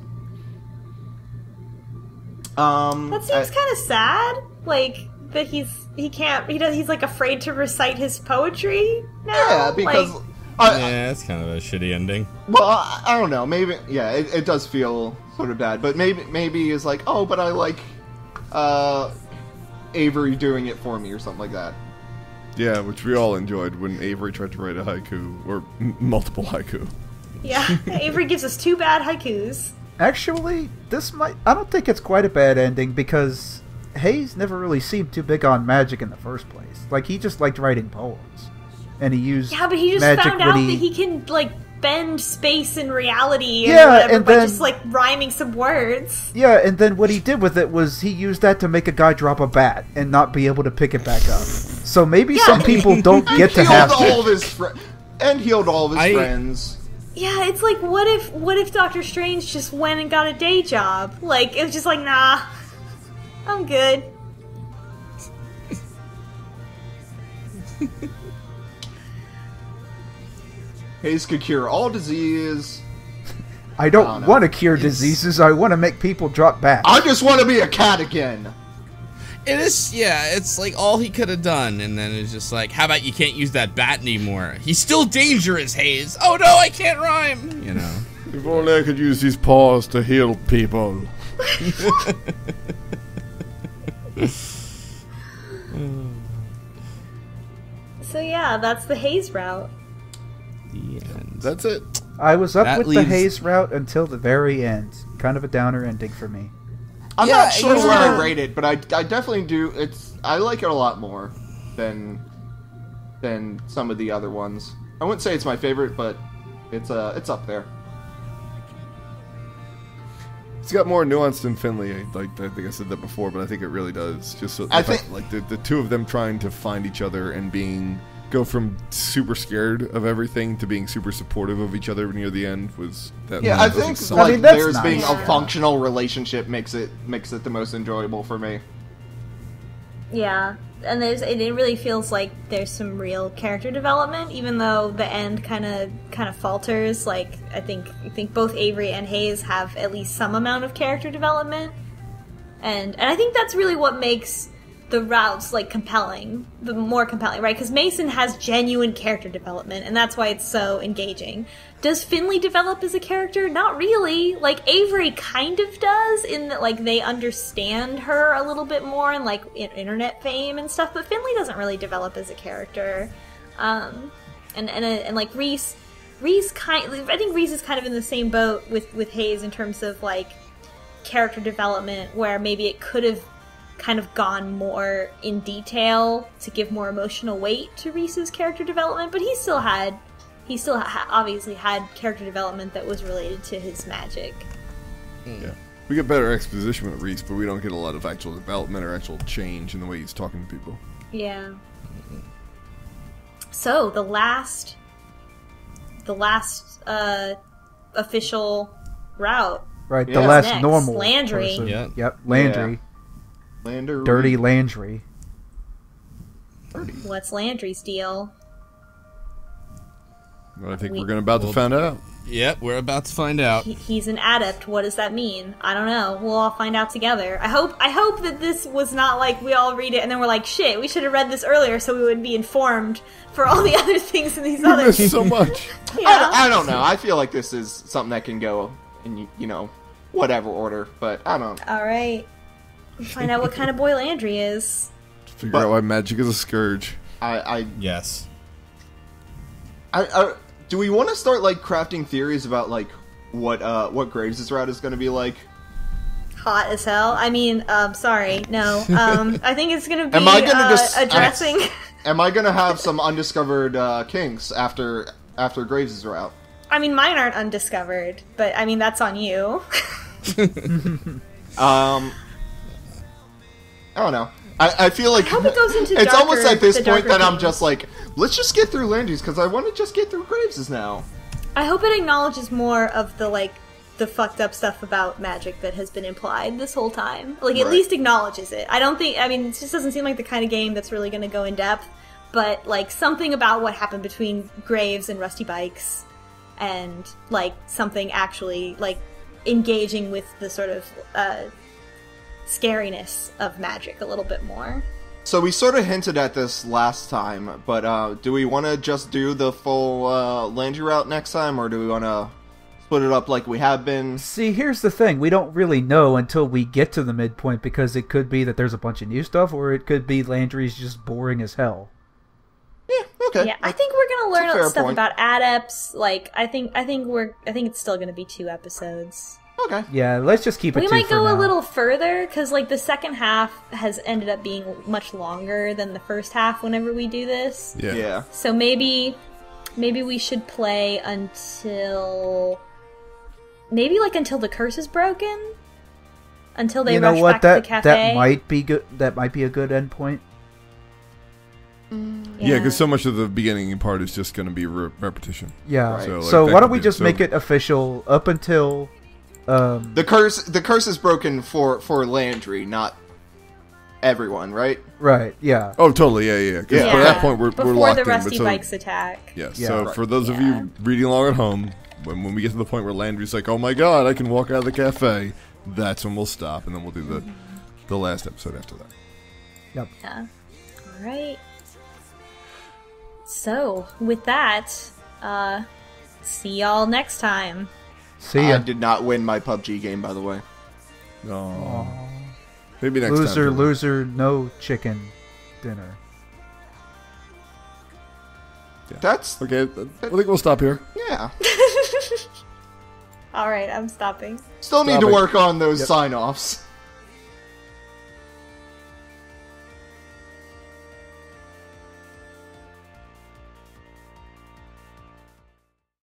That seems kind of sad. Like that he's like afraid to recite his poetry now. Yeah, because like, Yeah, it's kind of a shitty ending. well, I don't know. Maybe it does feel sort of bad, but maybe it's like, oh, but I like Avery doing it for me or something like that. Yeah, which we all enjoyed when Avery tried to write a haiku, or multiple haiku. yeah, Avery gives us 2 bad haikus. Actually, I don't think it's quite a bad ending because Hayes never really seemed too big on magic in the first place. Like, he just liked writing poems. And he used Yeah, but he just magic found out when that he can, like, bend space and reality and Yeah, whatever and by then- just, like, rhyming some words. Yeah, and then what he did with it was he used that to make a guy drop a bat and not be able to pick it back up. So maybe some people don't get to have all of that. his healed all of his friends. Yeah, it's like, what if Doctor Strange just went and got a day job? Like, it was just like, nah, I'm good. Hayes could cure all disease. I don't want to cure diseases, I want to make people drop bats. I just want to be a cat again. It is, yeah, it's like all he could have done, and then it's just like, how about you can't use that bat anymore? He's still dangerous, Hayes. Oh no, I can't rhyme, you know. If only I could use these paws to heal people. yeah, that's the Haze route. The end. That's it. I was up That with the leaves- Haze route until the very end. Kind of a downer ending for me. I'm Yeah, not sure you where I know- rate it, but I definitely do. I like it a lot more than some of the other ones. I wouldn't say it's my favorite, but it's up there. It's got more nuance than Finley. Like I think I said that before, but I think it really does. Just so I the fact, think- like the two of them trying to find each other and go from super scared of everything to being super supportive of each other near the end was that. Yeah, I think solid. like I mean, that's theirs nice. being Yeah. a functional relationship makes it the most enjoyable for me. Yeah, and it really feels like there's some real character development, even though the end kind of falters. Like I think both Avery and Hayes have at least some amount of character development, and I think that's really what makes the routes like the more compelling, right? Because Mason has genuine character development, and that's why it's so engaging. Does Finley develop as a character? Not really. Like Avery kind of does, in that like they understand her a little bit more and like internet fame and stuff. But Finley doesn't really develop as a character. And like Reese I think Reese is kind of in the same boat with Hayes in terms of like character development, where maybe it could have kind of gone more in detail to give more emotional weight to Reese's character development, but he still obviously had character development that was related to his magic. Yeah. We get better exposition with Reese, but we don't get a lot of actual development or actual change in the way he's talking to people. Yeah. So the last official route. Right, Yeah. the last Next, normal Landry. person. Yeah. Yep, Landry. Lander, Dirty Landry. What's Landry's deal? Well, I think we're about to find out. Yep, we're about to find out. He's an adept. What does that mean? I don't know. We'll all find out together. I hope that this was not like we all read it and then we're like, shit, we should have read this earlier so we would be informed for all the other things in these other. Missed so much. Yeah. I don't know. I feel like this is something that can go in whatever order, but I don't know. All right. Find out what kind of boy Landry is. Figure out why magic is a scourge. Yes. Do we want to start like crafting theories about like what Graves' route is going to be like? Hot as hell. I mean, sorry, no. I think it's gonna be Am I gonna addressing. Am I going to have some undiscovered kinks after Graves' route? I mean, mine aren't undiscovered, but I mean that's on you. I don't know. I feel like I hope it goes into it's almost darker- at this the point darker that I'm themes. just like, let's just get through Landry's because I want to just get through Graves' now. I hope it acknowledges more of the fucked up stuff about magic that has been implied this whole time. Like, at Right. least acknowledges it. I mean, it just doesn't seem like the kind of game that's really going to go in depth, but, like, something about what happened between Graves and Rusty Bikes, and, like, something actually, like, engaging with the sort of, scariness of magic a little bit more. So we sort of hinted at this last time, but do we want to just do the full Landry route next time, or do we want to split it up like we have been? See, here's the thing. We don't really know until we get to the midpoint, because it could be that there's a bunch of new stuff, or it could be Landry's just boring as hell. Yeah, okay. Yeah, I think we're gonna That's a learn fair stuff point. about adepts. Like, I think it's still gonna be 2 episodes. Okay. Yeah, let's just keep it We two might for go a now. little further, because, like, the second half has ended up being much longer than the first half whenever we do this. Yeah. So maybe we should play until the curse is broken? Until they You know rush what? back to the cafe? That might be good. That might be a good endpoint. Yeah, because so much of the beginning part is just going to be repetition. Yeah. Right. So, like, So that why could don't we be- just so- make it official up until The curse is broken for Landry, not everyone, right? right? Yeah. Oh, totally. Yeah. Because Yeah. by that point, we're before locked the in. but Rusty so, Bikes attack. Yeah. Yeah. So Right. for those of Yeah. you reading along at home, when we get to the point where Landry's like, "Oh my God, I can walk out of the cafe," that's when we'll stop, and then we'll do the last episode after that. Yeah. All right. So, with that, see y'all next time. See I ya. did not win my PUBG game, by the way. Oh. Maybe next Loser, time. loser, no chicken dinner. Yeah. That's okay. I think we'll stop here. Yeah. All right, I'm stopping. Still need to work on those sign-offs.